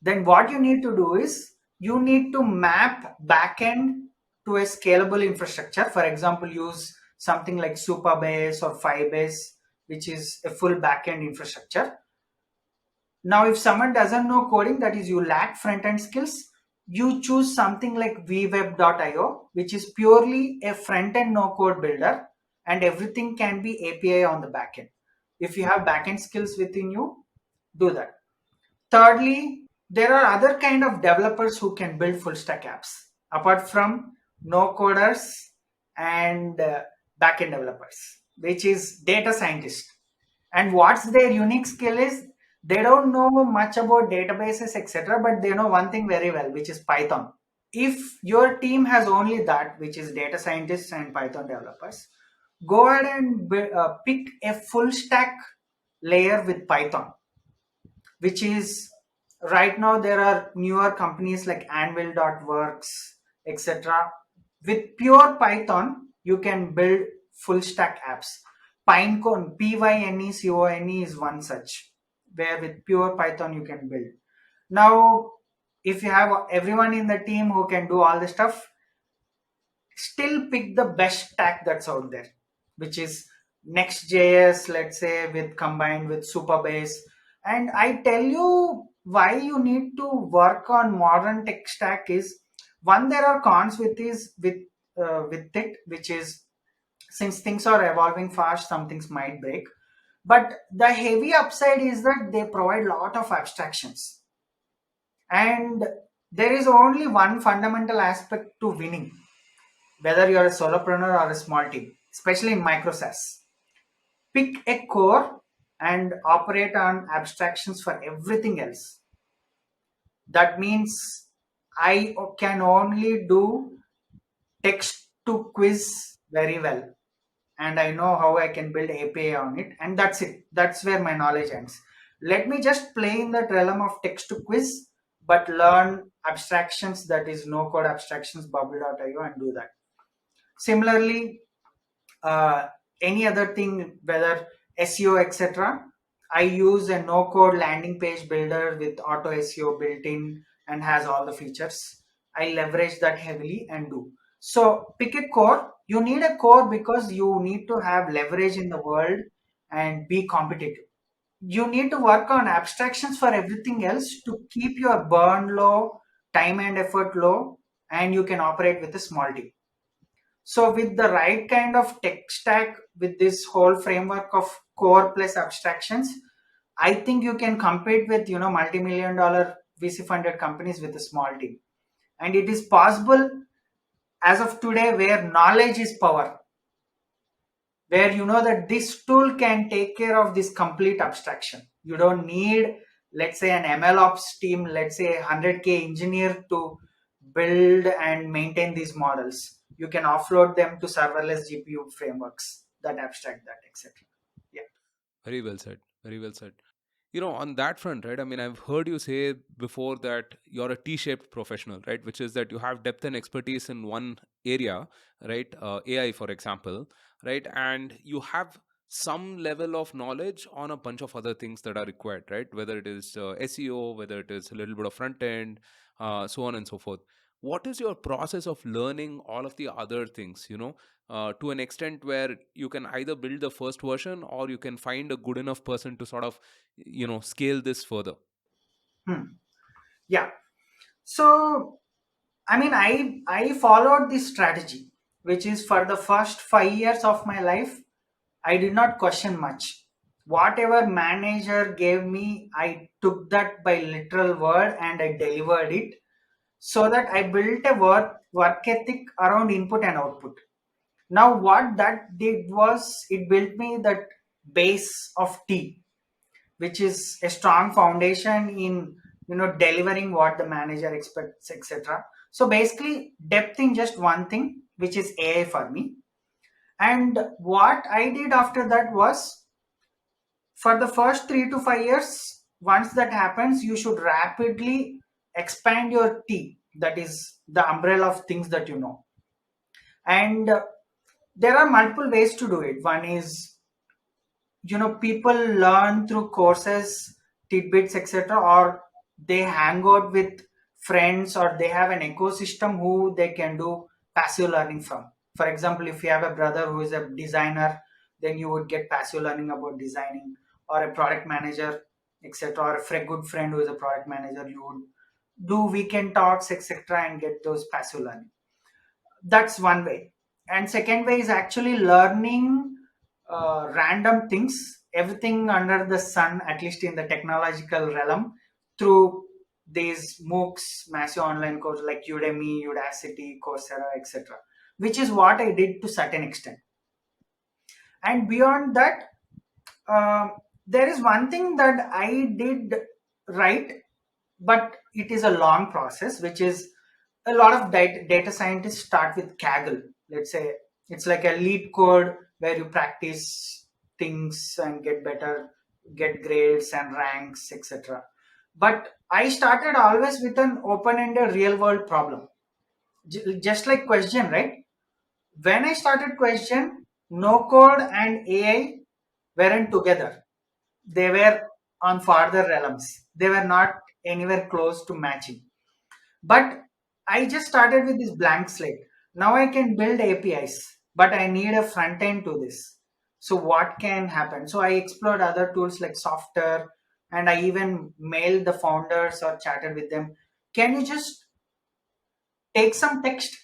Then what you need to do is you need to map backend to a scalable infrastructure. For example, use something like Supabase or Firebase, which is a full backend infrastructure. Now, if someone doesn't know coding, that is, you lack front end skills, you choose something like vweb.io, which is purely a front end no code builder, and everything can be API on the backend. If you have backend skills within you, do that. Thirdly, there are other kind of developers who can build full stack apps apart from no coders and backend developers, which is data scientists. And what's their unique skill is, they don't know much about databases, etc., but they know one thing very well, which is Python. If your team has only that, which is data scientists and Python developers, go ahead and pick a full stack layer with Python, which is right now there are newer companies like Anvil.works, etc. With pure Python, you can build full stack apps. Pinecone, Pinecone is one such, where with pure Python you can build. Now, if you have everyone in the team who can do all the stuff, still pick the best stack that's out there, which is Next.js, let's say, with combined with Supabase. And I tell you why you need to work on modern tech stack is one, there are cons with it, which is since things are evolving fast, some things might break. But the heavy upside is that they provide a lot of abstractions. And there is only one fundamental aspect to winning, whether you're a solopreneur or a small team, especially in MicroSaaS. Pick a core and operate on abstractions for everything else. That means I can only do text to quiz very well, and I know how I can build API on it, and that's it. That's where my knowledge ends. Let me just play in that realm of text to quiz, but learn abstractions, that is no code abstractions, bubble.io, and do that. Similarly, uh, any other thing, whether SEO, etc. I use a no-code landing page builder with auto SEO built in and has all the features. I leverage that heavily and do. So pick a core. You need a core because you need to have leverage in the world and be competitive. You need to work on abstractions for everything else to keep your burn low, time and effort low, and you can operate with a small team. So with the right kind of tech stack, with this whole framework of core plus abstractions, I think you can compete with multi-million dollar VC funded companies with a small team. And it is possible as of today where knowledge is power, where you know that this tool can take care of this complete abstraction. You don't need, let's say, an ML ops team, let's say 100K engineer to build and maintain these models. You can offload them to serverless GPU frameworks that abstract that, etc. Yeah. Very well said. Very well said. On that front, right? I mean, I've heard you say before that you're a T-shaped professional, right? Which is that you have depth and expertise in one area, right? AI, for example, right? And you have some level of knowledge on a bunch of other things that are required, right? Whether it is SEO, whether it is a little bit of front end, so on and so forth. What is your process of learning all of the other things, to an extent where you can either build the first version or you can find a good enough person to sort of scale this further? Hmm. Yeah. So I mean, I followed this strategy, which is for the first 5 years of my life, I did not question much. Whatever manager gave me, I took that by literal word and I delivered it, so that I built a work ethic around input and output. Now, what that did was it built me that base of T, which is a strong foundation in delivering what the manager expects, etc. So basically depth in just one thing, which is AI for me. And what I did after that was, for the first 3 to 5 years, once that happens, you should rapidly expand your T, that is the umbrella of things that you know. And there are multiple ways to do it. One is, people learn through courses, tidbits, etc., or they hang out with friends, or they have an ecosystem who they can do passive learning from. For example, if you have a brother who is a designer, then you would get passive learning about designing, or a product manager, etc., or a good friend who is a product manager, you would do weekend talks, etc., and get those passive learning. That's one way. And second way is actually learning random things, everything under the sun, at least in the technological realm, through these MOOCs, massive online courses like Udemy, Udacity, Coursera, etc., which is what I did to certain extent. And beyond that, um, there is one thing that I did right, but it is a long process, which is a lot of data scientists start with Kaggle. Let's say it's like a lead code where you practice things and get better. get grades and ranks, etc. But I started always with an open-ended real-world problem, just like question, right? When I started question, no code and AI weren't together. They were on farther realms. They were not anywhere close to matching. But I just started with this blank slate. Now I can build APIs, but I need a front end to this. So what can happen? So I explored other tools like Software, and I even mailed the founders or chatted with them. Can you just take some text?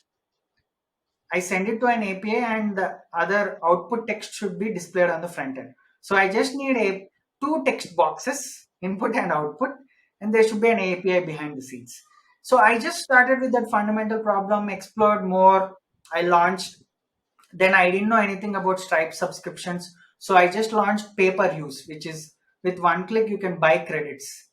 I send it to an API, and the other output text should be displayed on the front end. So I just need a two text boxes, input and output, and there should be an API behind the scenes. So I just started with that fundamental problem, explored more. I launched. Then I didn't know anything about Stripe subscriptions, so I just launched pay per use, which is with one click you can buy credits,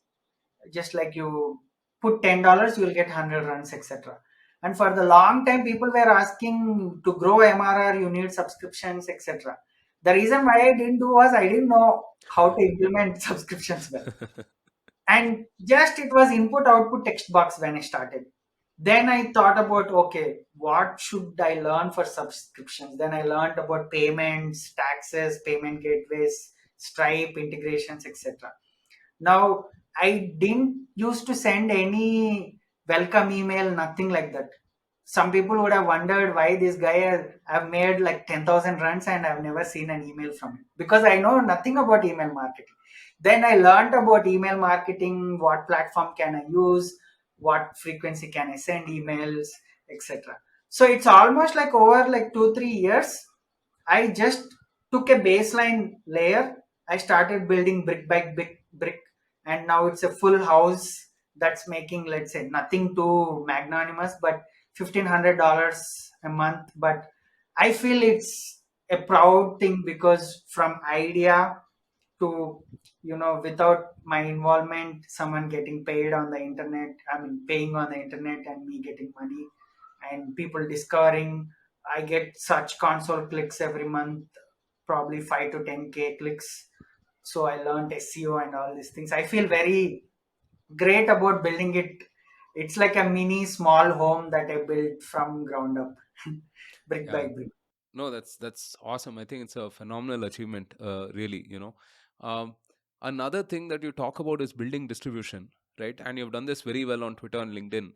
just like you put $10 you'll get 100 runs, etc. And for the long time people were asking, to grow MRR you need subscriptions, etc. The reason why I didn't do was I didn't know how to implement subscriptions well. And just it was input output text box when I started. Then I thought about, okay, what should I learn for subscriptions? Then I learned about payments, taxes, payment gateways, Stripe integrations, etc. Now, I didn't used to send any welcome email, nothing like that. Some people would have wondered why this guy have made like 10,000 runs and I've never seen an email from him, because I know nothing about email marketing. Then I learned about email marketing, what platform can I use, what frequency can I send emails, etc. So it's almost like over like 2 3 years I just took a baseline layer. I started building brick by brick, and now it's a full house that's making, let's say, nothing too magnanimous, but $1,500 a month. But I feel it's a proud thing, because from idea to, without my involvement, someone getting paid on the internet, I mean, paying on the internet and me getting money, and people discovering. I get such console clicks every month, probably 5 to 10K clicks. So I learned SEO and all these things. I feel very great about building it. It's like a mini small home that I built from ground up, brick Yeah. by brick. No, that's awesome. I think it's a phenomenal achievement, really. Um, Another thing that you talk about is building distribution, right? And you've done this very well on Twitter and LinkedIn,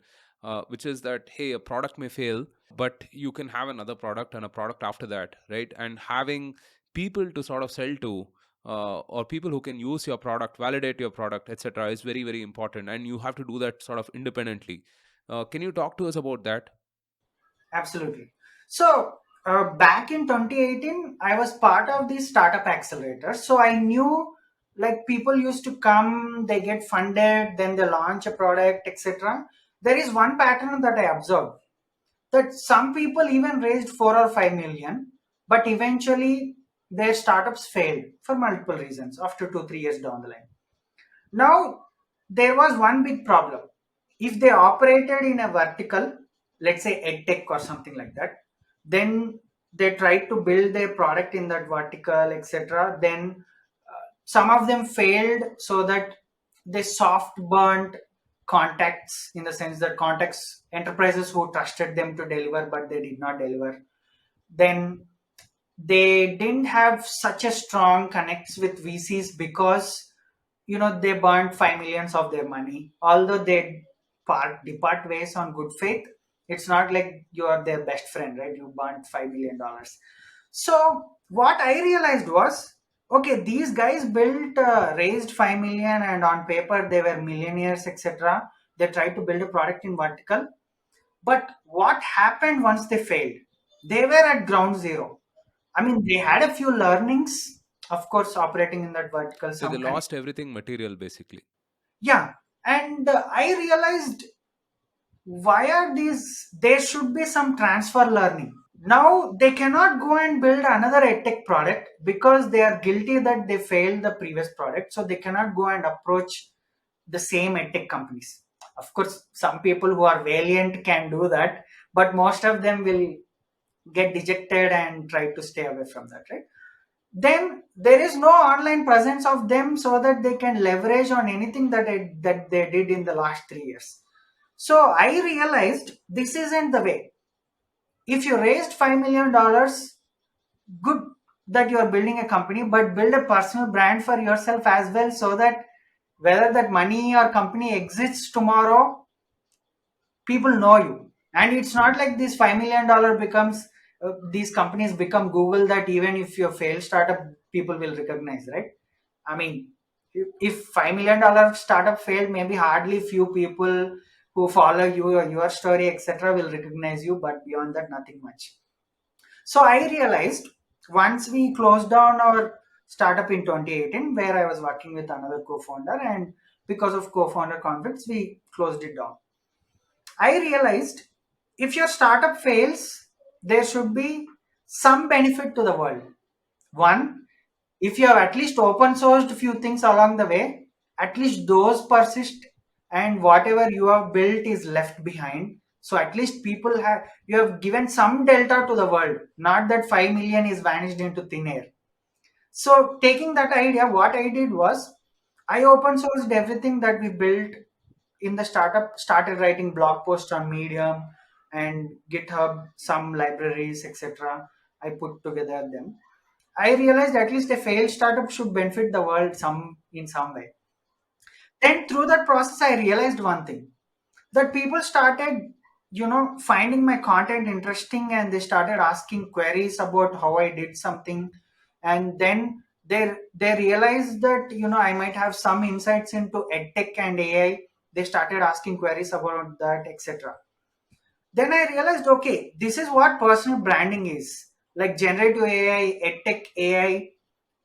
which is that, hey, a product may fail, but you can have another product and a product after that, right? And having people to sort of sell to, or people who can use your product, validate your product, etc., is very, very important. And you have to do that sort of independently. Can you talk to us about that? Absolutely. So back in 2018, I was part of the startup accelerator. So I knew, like, people used to come, they get funded, then they launch a product, etc. There is one pattern that I observed, that some people even raised 4 or 5 million, but eventually their startups failed for multiple reasons after 2 3 years down the line. Now, there was one big problem. If they operated in a vertical, let's say edtech or something like that, then they tried to build their product in that vertical, etc. Then some of them failed, so that they soft burnt contacts, in the sense that contacts, enterprises who trusted them to deliver, but they did not deliver. Then they didn't have such a strong connects with VCs, because they burnt 5 millions of their money. Although they depart ways on good faith, it's not like you are their best friend, right? You burnt $5 million. So what I realized was, okay, these guys built, raised 5 million, and on paper they were millionaires, etc. They tried to build a product in vertical, but what happened once they failed? They were at ground zero. I mean, they had a few learnings, of course, operating in that vertical, So they some lost everything material, basically. yeah. And I realized, why are these, there should be some transfer learning. Now they cannot go and build another edtech product, because they are guilty that they failed the previous product, so they cannot go and approach the same edtech companies. Of course, some people who are valiant can do that, but most of them will get dejected and try to stay away from that, right? then there is no online presence of them so that they can leverage on anything that they did in the last 3 years. So I realized this isn't the way. If you raised $5 million, good that you are building a company, but build a personal brand for yourself as well, so that whether that money or company exists tomorrow, people know you. And it's not like this $5 million becomes these companies become Google, that even if you fail startup, people will recognize, right? I mean, if $5 million startup failed, maybe hardly few people who follow you or your story, etc., will recognize you, but beyond that, nothing much. So I realized once we closed down our startup in 2018, where I was working with another co-founder, and because of co-founder conflicts, we closed it down. I realized if your startup fails, there should be some benefit to the world. One, if you have at least open sourced a few things along the way, at least those persist, and whatever you have built is left behind. So at least people have, you have given some delta to the world, not that 5 million is vanished into thin air. So taking that idea, what I did was I open sourced everything that we built in the startup, started writing blog posts on Medium and GitHub, some libraries, etc. I put together them. I realized at least a failed startup should benefit the world some in some way. Then through that process, I realized one thing, that people started, finding my content interesting, and they started asking queries about how I did something. And then they realized that, I might have some insights into edtech and AI. They started asking queries about that, etc. Then I realized, okay, this is what personal branding is. Like generative AI, edtech AI,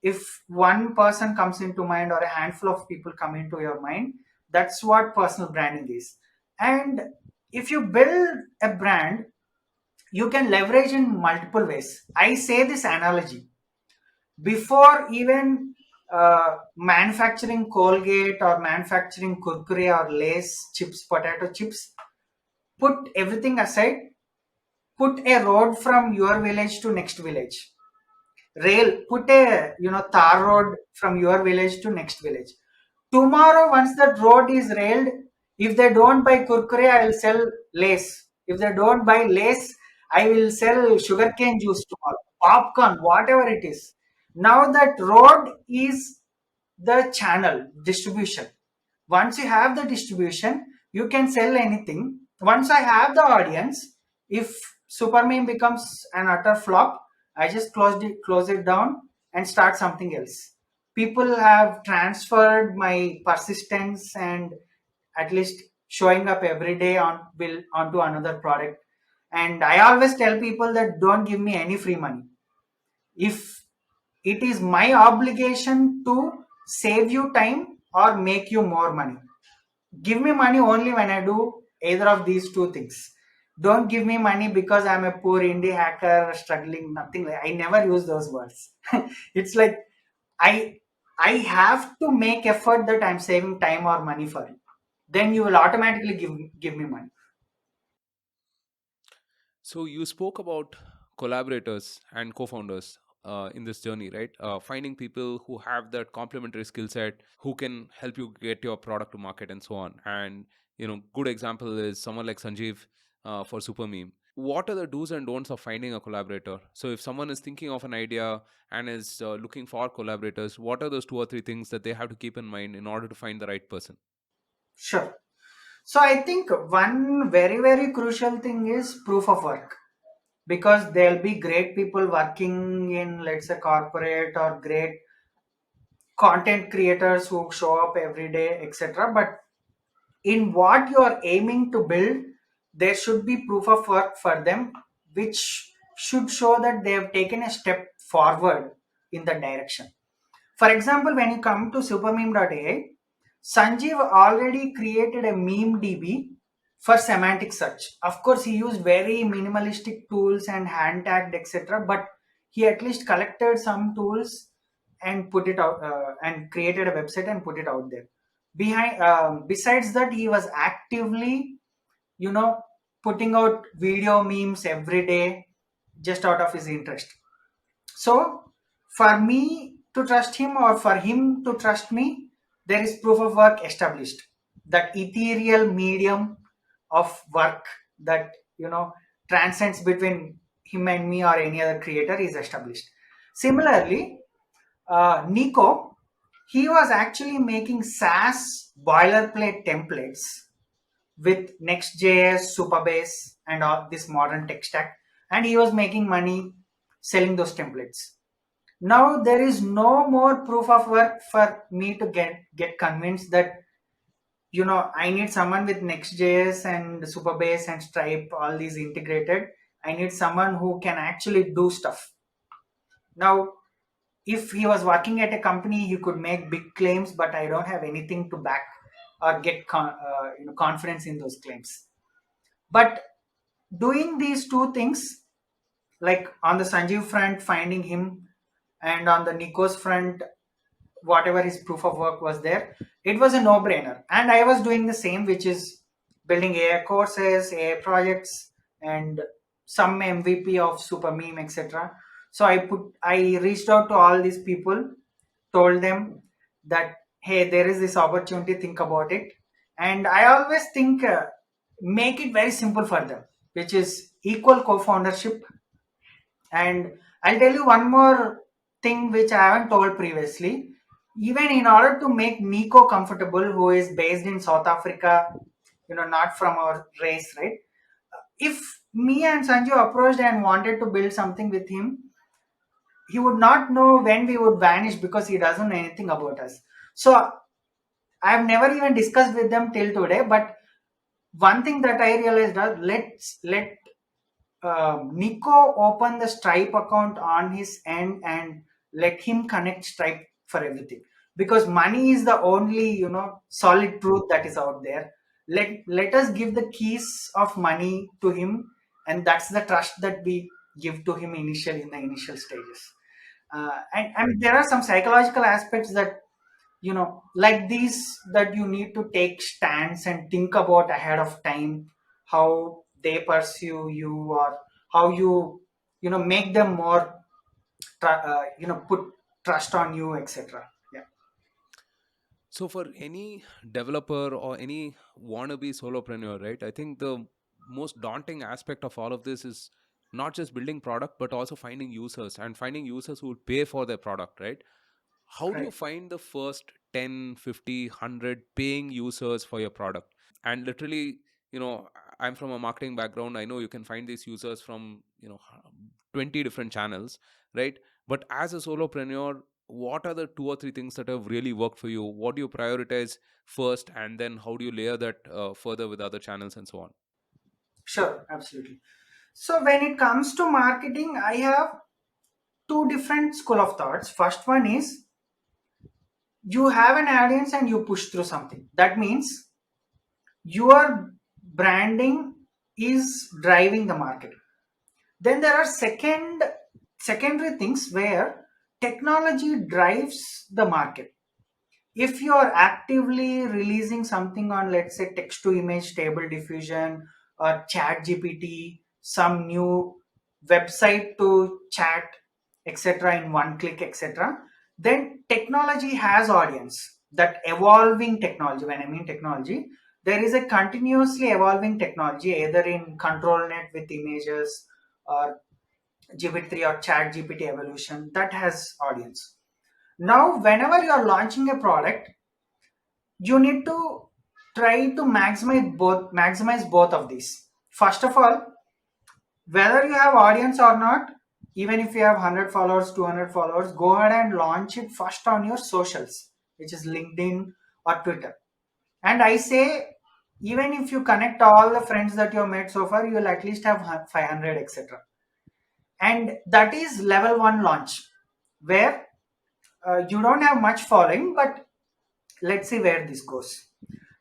if one person comes into mind or a handful of people come into your mind, that's what personal branding is. And if you build a brand, you can leverage in multiple ways. I say this analogy: before even manufacturing Colgate or manufacturing Kurkure or Lays chips, potato chips, put everything aside, put a road from your village to next village. Rail, put a tar road from your village to next village. Tomorrow, once that road is railed, if they don't buy kurkure, I will sell lace. If they don't buy lace, I will sell sugarcane juice tomorrow, popcorn, whatever it is. Now that road is the channel distribution. Once you have the distribution, you can sell anything. Once I have the audience, if super meme becomes an utter flop, I just close it down and start something else. People have transferred my persistence and at least showing up every day on will onto another product. And I always tell people that don't give me any free money. If it is my obligation to save you time or make you more money, give me money only when I do either of these two things. Don't give me money because I'm a poor indie hacker struggling, nothing like. I never use those words. It's like I I have to make effort that I'm saving time or money for you. Then you will automatically give me money. So you spoke about collaborators and co-founders in this journey, right? Finding people who have that complementary skill set, who can help you get your product to market and so on. And good example is someone like Sanjeev for Supermeme. What are the do's and don'ts of finding a collaborator? So if someone is thinking of an idea and is looking for collaborators, what are those two or three things that they have to keep in mind in order to find the right person? Sure. So I think one very, very crucial thing is proof of work, because there'll be great people working in, let's say, corporate, or great content creators who show up every day, etc. But in what you are aiming to build, there should be proof of work for them, which should show that they have taken a step forward in the direction. For example, when you come to supermeme.ai, Sanjeev already created a meme DB for semantic search. Of course, he used very minimalistic tools and hand tagged, etc. But he at least collected some tools and put it out, and created a website and put it out there. Besides that, he was actively, you know, putting out video memes every day just out of his interest. So for me to trust him or for him to trust me, there is proof of work established. That ethereal medium of work that, you know, transcends between him and me or any other creator is established. Similarly, Nico, he was actually making SaaS boilerplate templates with Next.js, Supabase, and all this modern tech stack, and he was making money selling those templates. Now there is no more proof of work for me to get convinced that, you know, I need someone with Next.js and Supabase and Stripe, all these integrated. I need someone who can actually do stuff. Now, if he was working at a company, he could make big claims, but I don't have anything to back or get confidence in those claims. But doing these two things, like on the Sanjeev front, finding him, and on the Nikos front, whatever his proof of work was there, it was a no-brainer. And I was doing the same, which is building AI courses, AI projects, and some MVP of super meme, etc. So I reached out to all these people, told them that, hey, there is this opportunity, think about it. And I always think, make it very simple for them, which is equal co-foundership. And I'll tell you one more thing which I haven't told previously. Even in order to make Nico comfortable, who is based in South Africa, you know, not from our race, right? If me and Sanju approached and wanted to build something with him, he would not know when we would vanish because he doesn't know anything about us. So I've never even discussed with them till today. But one thing that I realized is, let Nico open the Stripe account on his end and let him connect Stripe for everything. Because money is the only, you know, solid truth that is out there. Let us give the keys of money to him, and that's the trust that we give to him initially in the initial stages. And there are some psychological aspects that, you know, like these, that you need to take stands and think about ahead of time, how they pursue you, or how you know, make them more put trust on you, etc. Yeah. So for any developer or any wannabe solopreneur, right? I think the most daunting aspect of all of this is not just building product, but also finding users and finding users who will pay for their product, right? How do you Right. find the first 10, 50, 100 paying users for your product? And literally, I'm from a marketing background. I know you can find these users from 20 different channels, right? But as a solopreneur, what are the two or three things that have really worked for you? What do you prioritize first, and then how do you layer that further with other channels and so on? Sure, absolutely. So when it comes to marketing, I have two different school of thoughts. First one is, you have an audience and you push through something. That means your branding is driving the market. Then there are secondary things where technology drives the market. If you are actively releasing something on, let's say, text to image stable diffusion or chat gpt, some new website to chat, etc., in one click, etc., then technology has audience. That evolving technology, when I mean technology, there is a continuously evolving technology, either in control net with images, or GPT or chat GPT evolution, that has audience. Now whenever you are launching a product, you need to try to maximize both of these. First of all, whether you have audience or not, even if you have 100 followers, 200 followers, go ahead and launch it first on your socials, which is LinkedIn or Twitter. And I say, even if you connect all the friends that you have made so far, you will at least have 500, etc. And that is level 1 launch, where you don't have much following, but let's see where this goes.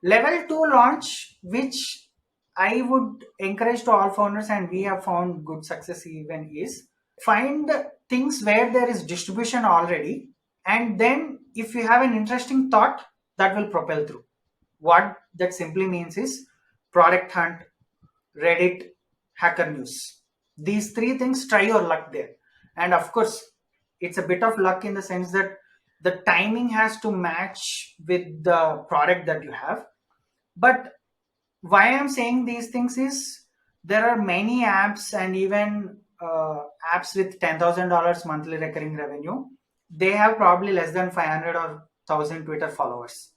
Level 2 launch, which I would encourage to all founders, and we have found good success even, is find things where there is distribution already, and then if you have an interesting thought, that will propel through. What that simply means is product hunt, Reddit, hacker news. These three things, try your luck there. And of course, it's a bit of luck in the sense that the timing has to match with the product that you have. But why I'm saying these things is there are many apps and even apps with $10,000 monthly recurring revenue. They have probably less than 500 or 1,000 Twitter followers,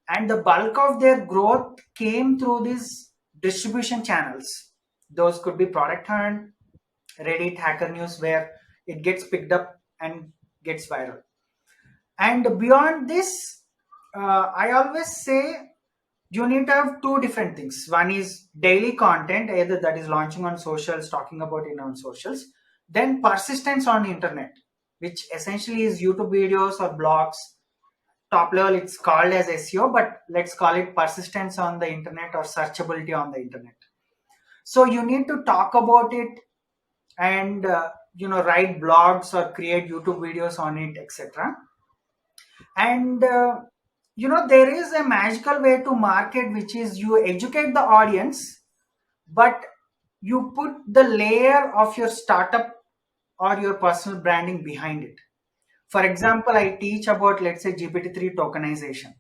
and the bulk of their growth came through these distribution channels. Those could be Product Hunt, Reddit, Hacker News, where it gets picked up and gets viral. And beyond this, I always say you need to have two different things. One is daily content, either that is launching on socials, talking about it on socials, then persistence on the internet, which essentially is YouTube videos or blogs. Top level, it's called as SEO, but let's call it persistence on the internet or searchability on the internet. So you need to talk about it and write blogs or create YouTube videos on it, etc. And there is a magical way to market, which is you educate the audience, but you put the layer of your startup or your personal branding behind it. For example, I teach about, let's say, GPT-3 tokenization,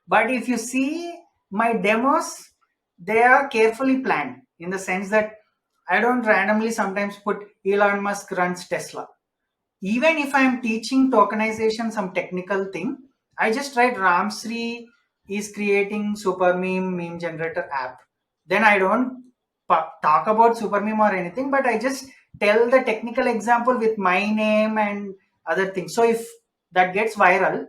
but if you see my demos, they are carefully planned in the sense that I don't randomly sometimes put Elon Musk runs Tesla. Even if I'm teaching tokenization, some technical thing, I just write Ramsri is creating super meme generator app. Then I don't talk about super meme or anything, but I just tell the technical example with my name and other things. So if that gets viral,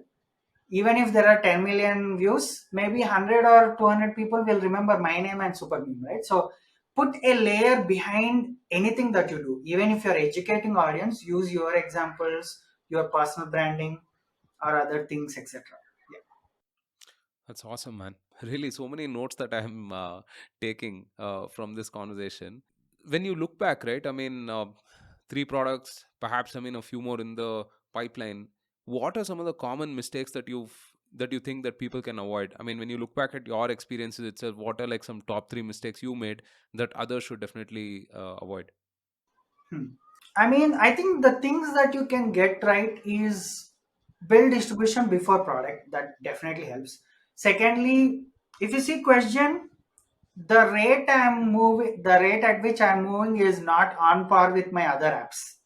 even if there are 10 million views, maybe 100 or 200 people will remember my name and super meme, right? So put a layer behind anything that you do. Even if you're educating audience, use your examples, your personal branding, or other things, etc. Yeah. That's awesome, man. Really, so many notes that I'm taking from this conversation. When you look back, right? I mean, three products, perhaps, I mean, a few more in the pipeline. What are some of the common mistakes that you think that people can avoid? I mean, when you look back at your experiences itself, what are like some top three mistakes you made that others should definitely avoid? Hmm. I mean, I think the things that you can get right is build distribution before product. That definitely helps. Secondly, if you see question, the rate at which I'm moving is not on par with my other apps.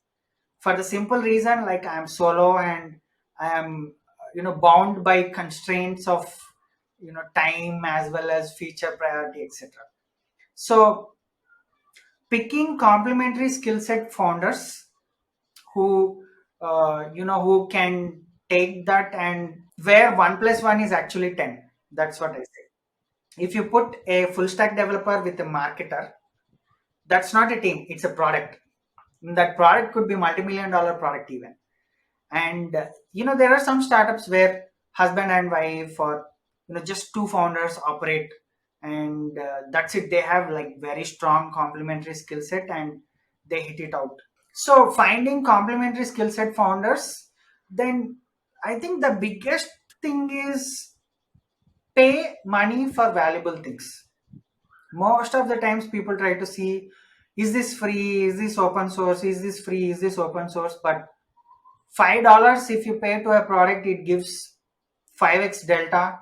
For the simple reason, like I'm solo and I am, bound by constraints of, time as well as feature priority, etc. So picking complementary skill set founders who who can take that, and where 1 plus 1 is actually 10. That's what I say. If you put a full stack developer with a marketer, that's not a team, it's a product. That product could be multi-million dollar product even. And there are some startups where husband and wife or just two founders operate, and that's it. They have like very strong complementary skill set and they hit it out. So finding complementary skill set founders, then I think the biggest thing is pay money for valuable things. Most of the times people try to see, is this free, is this open source, is this free, is this open source? But $5 if you pay to a product, it gives 5x delta.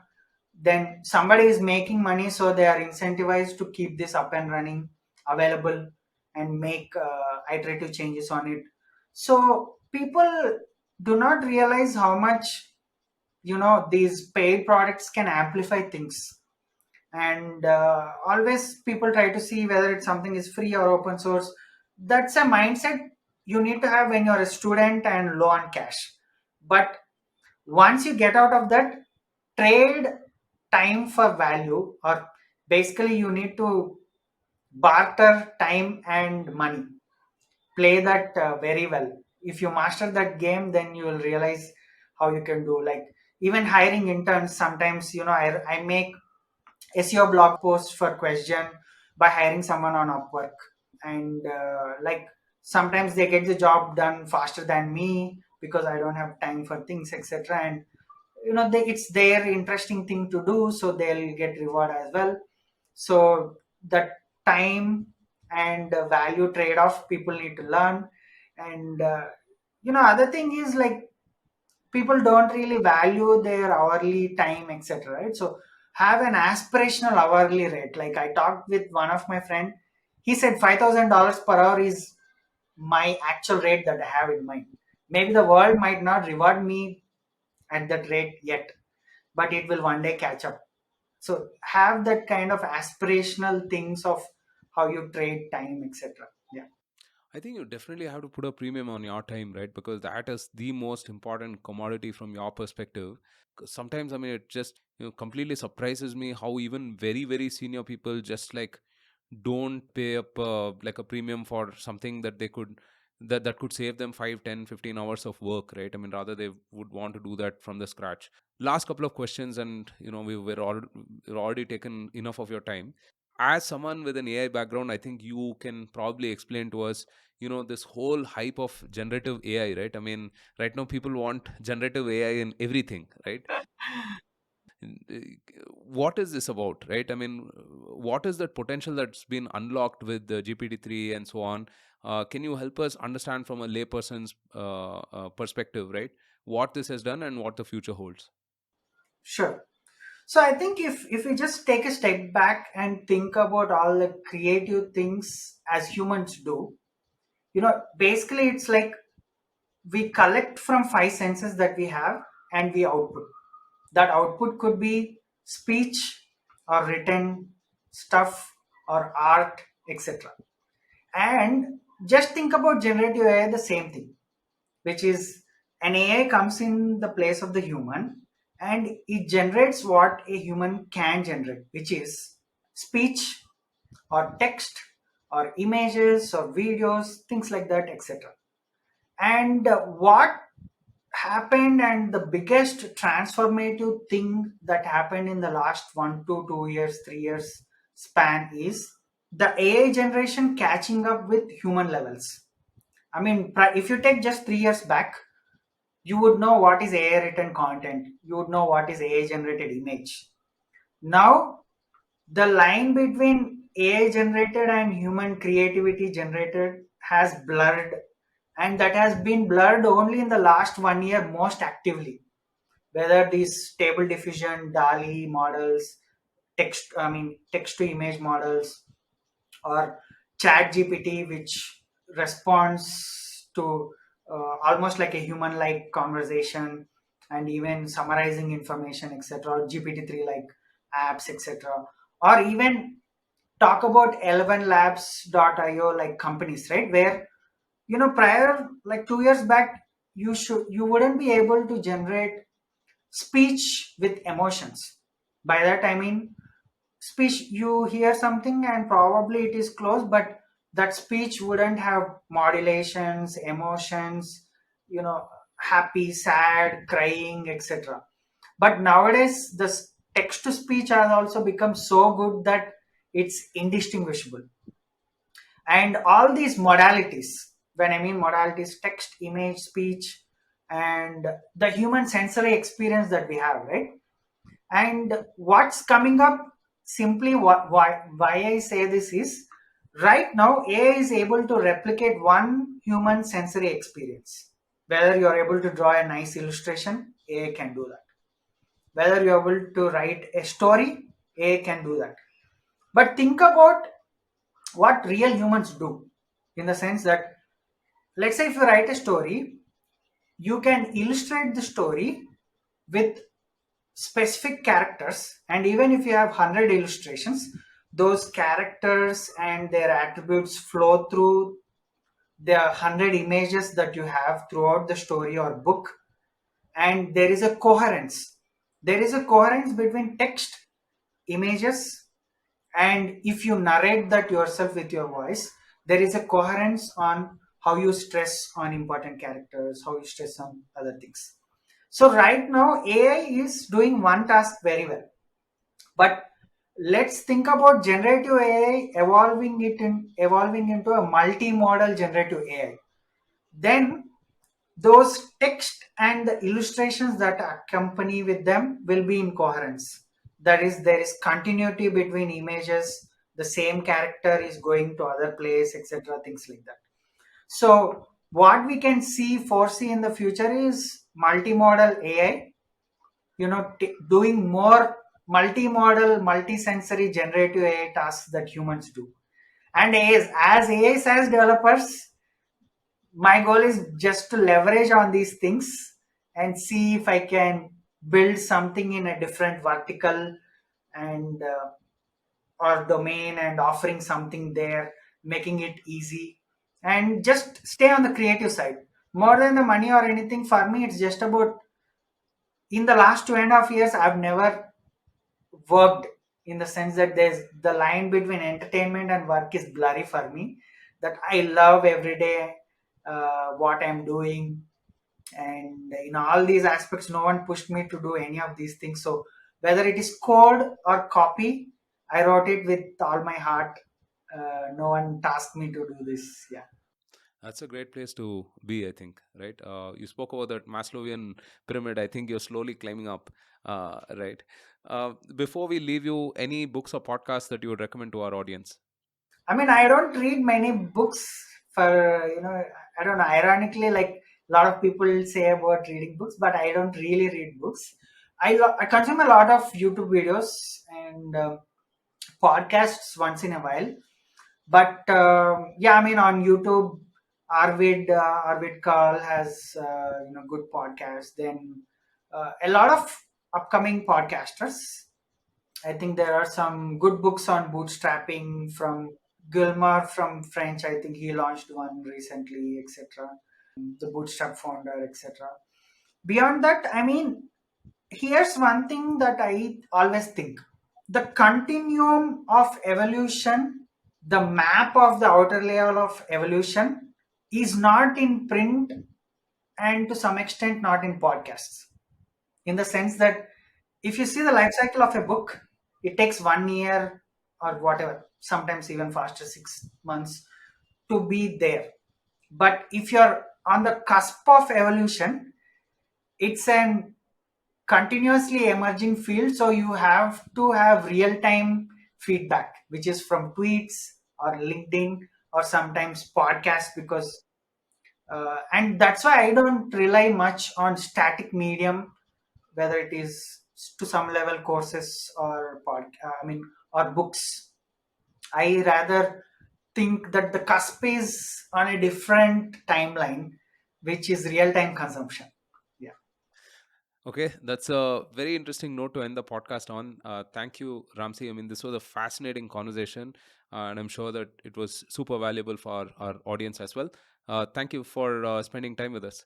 Then somebody is making money, so they are incentivized to keep this up and running, available, and make iterative changes on it. So people do not realize how much these paid products can amplify things. And always people try to see whether it's something is free or open source. That's a mindset you need to have when you're a student and low on cash. But once you get out of that, trade time for value, or basically you need to barter time and money. Play that very well. If you master that game, then you will realize how you can do, like, even hiring interns. Sometimes I make SEO blog posts for question by hiring someone on Upwork. And like, sometimes they get the job done faster than me because I don't have time for things, etc. And it's their interesting thing to do, so they'll get reward as well. So that time and value trade-off people need to learn. And Other thing is like people don't really value their hourly time, etc. Right? So have an aspirational hourly rate. Like I talked with one of my friend, he said $5,000 per hour is my actual rate that I have in mind. Maybe the world might not reward me at that rate yet, but it will one day catch up. So have that kind of aspirational things of how you trade time, etc. Yeah. I think you definitely have to put a premium on your time, right? Because that is the most important commodity from your perspective. 'Cause sometimes, I mean, it just completely surprises me how even very very senior people just like don't pay up like a premium for something that they could that could save them 5, 10, 15 hours of work, right? I mean, rather they would want to do that from the scratch. Last couple of questions, and we're already taken enough of your time. As someone with an AI background, I think you can probably explain to us, this whole hype of generative AI, right? I mean, right now people want generative AI in everything, right? What is this about, right? I mean, what is that potential that's been unlocked with the GPT-3 and so on? Can you help us understand from a layperson's perspective, right, what this has done and what the future holds? Sure. So I think if we just take a step back and think about all the creative things as humans do, basically it's like we collect from five senses that we have and we output. That output could be speech or written stuff or art, etc. And just think about generative AI, the same thing, which is an AI comes in the place of the human and it generates what a human can generate, which is speech or text or images or videos, things like that, etc. And what happened and the biggest transformative thing that happened in the last 1 to 2 years, 3 years span is the AI generation catching up with human levels. I mean, if you take just 3 years back, you would know what is AI written content, you would know what is AI generated image. Now, the line between AI generated and human creativity generated has blurred, and that has been blurred only in the last 1 year most actively. Whether these stable diffusion, DALI models, text to image models, or chat gpt which responds to almost like a human like conversation and even summarizing information, etc., or gpt-3 like apps, etc., or even talk about L1 labs.io like companies, right, where prior like 2 years back you wouldn't be able to generate speech with emotions. By that I mean speech, you hear something and probably it is close, but that speech wouldn't have modulations, emotions, happy, sad, crying, etc. But nowadays the text to speech has also become so good that it's indistinguishable. And all these modalities, when I mean modalities, text, image, speech, and the human sensory experience that we have, right? And what's coming up, simply why I say this is, right now AI is able to replicate one human sensory experience. Whether you're able to draw a nice illustration, AI can do that. Whether you're able to write a story, AI can do that. But think about what real humans do, in the sense that, let's say if you write a story, you can illustrate the story with specific characters, and even if you have 100 illustrations, those characters and their attributes flow through the 100 images that you have throughout the story or book, and there is a coherence between text, images, and if you narrate that yourself with your voice, there is a coherence on how you stress on important characters, how you stress on other things. So right now AI is doing one task very well, but let's think about generative AI evolving into a multimodal generative AI. Then those text and the illustrations that accompany with them will be in coherence. That is, there is continuity between images. The same character is going to other place, etc. Things like that. So What we can foresee in the future is multimodal AI, doing more multimodal, multisensory generative AI tasks that humans do. And as AI SaaS developers, my goal is just to leverage on these things and see if I can build something in a different vertical and or domain, and offering something there, making it easy, and just stay on the creative side. More than the money or anything, for me, it's just about, in the last 2.5 years, I've never worked, in the sense that there's the line between entertainment and work is blurry for me. That I love every day what I'm doing, and in all these aspects, no one pushed me to do any of these things. So whether it is code or copy, I wrote it with all my heart. No one tasked me to do this. Yeah. That's a great place to be, I think, right? You spoke about that Maslowian pyramid. I think you're slowly climbing up, right? Before we leave you, any books or podcasts that you would recommend to our audience? I mean, I don't read many books for, I don't know, ironically, like a lot of people say about reading books, but I don't really read books. I consume a lot of YouTube videos and podcasts once in a while. But yeah, I mean, on YouTube, Arvid Carl has good podcasts. Then a lot of upcoming podcasters. I think there are some good books on bootstrapping from Gilmar from French. I think he launched one recently, etc. The Bootstrap founder, etc. Beyond that, I mean, here's one thing that I always think: the continuum of evolution, the map of the outer layer of evolution, is not in print, and to some extent not in podcasts. In the sense that if you see the life cycle of a book, it takes 1 year or whatever, sometimes even faster, 6 months to be there. But if you're on the cusp of evolution, it's an continuously emerging field. So you have to have real time feedback, which is from tweets or LinkedIn or sometimes podcasts, because and that's why I don't rely much on static medium, whether it is to some level courses or I mean, or books. I rather think that the cusp is on a different timeline, which is real time consumption. Yeah. Okay, that's a very interesting note to end the podcast on. Thank you, Ramsey. I mean, this was a fascinating conversation, and I'm sure that it was super valuable for our audience as well. Thank you for spending time with us.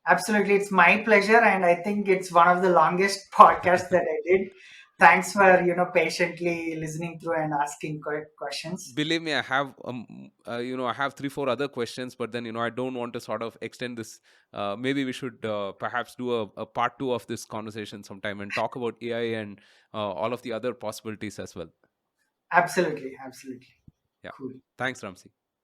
Absolutely, it's my pleasure, and I think it's one of the longest podcasts that I did. Thanks for patiently listening through and asking questions. Believe me, I have I have 3 4 other questions, but then I don't want to sort of extend this. Maybe we should perhaps do a part 2 of this conversation sometime and talk about AI and all of the other possibilities as well. Absolutely, absolutely, Yeah. cool. Thanks, Ramsey.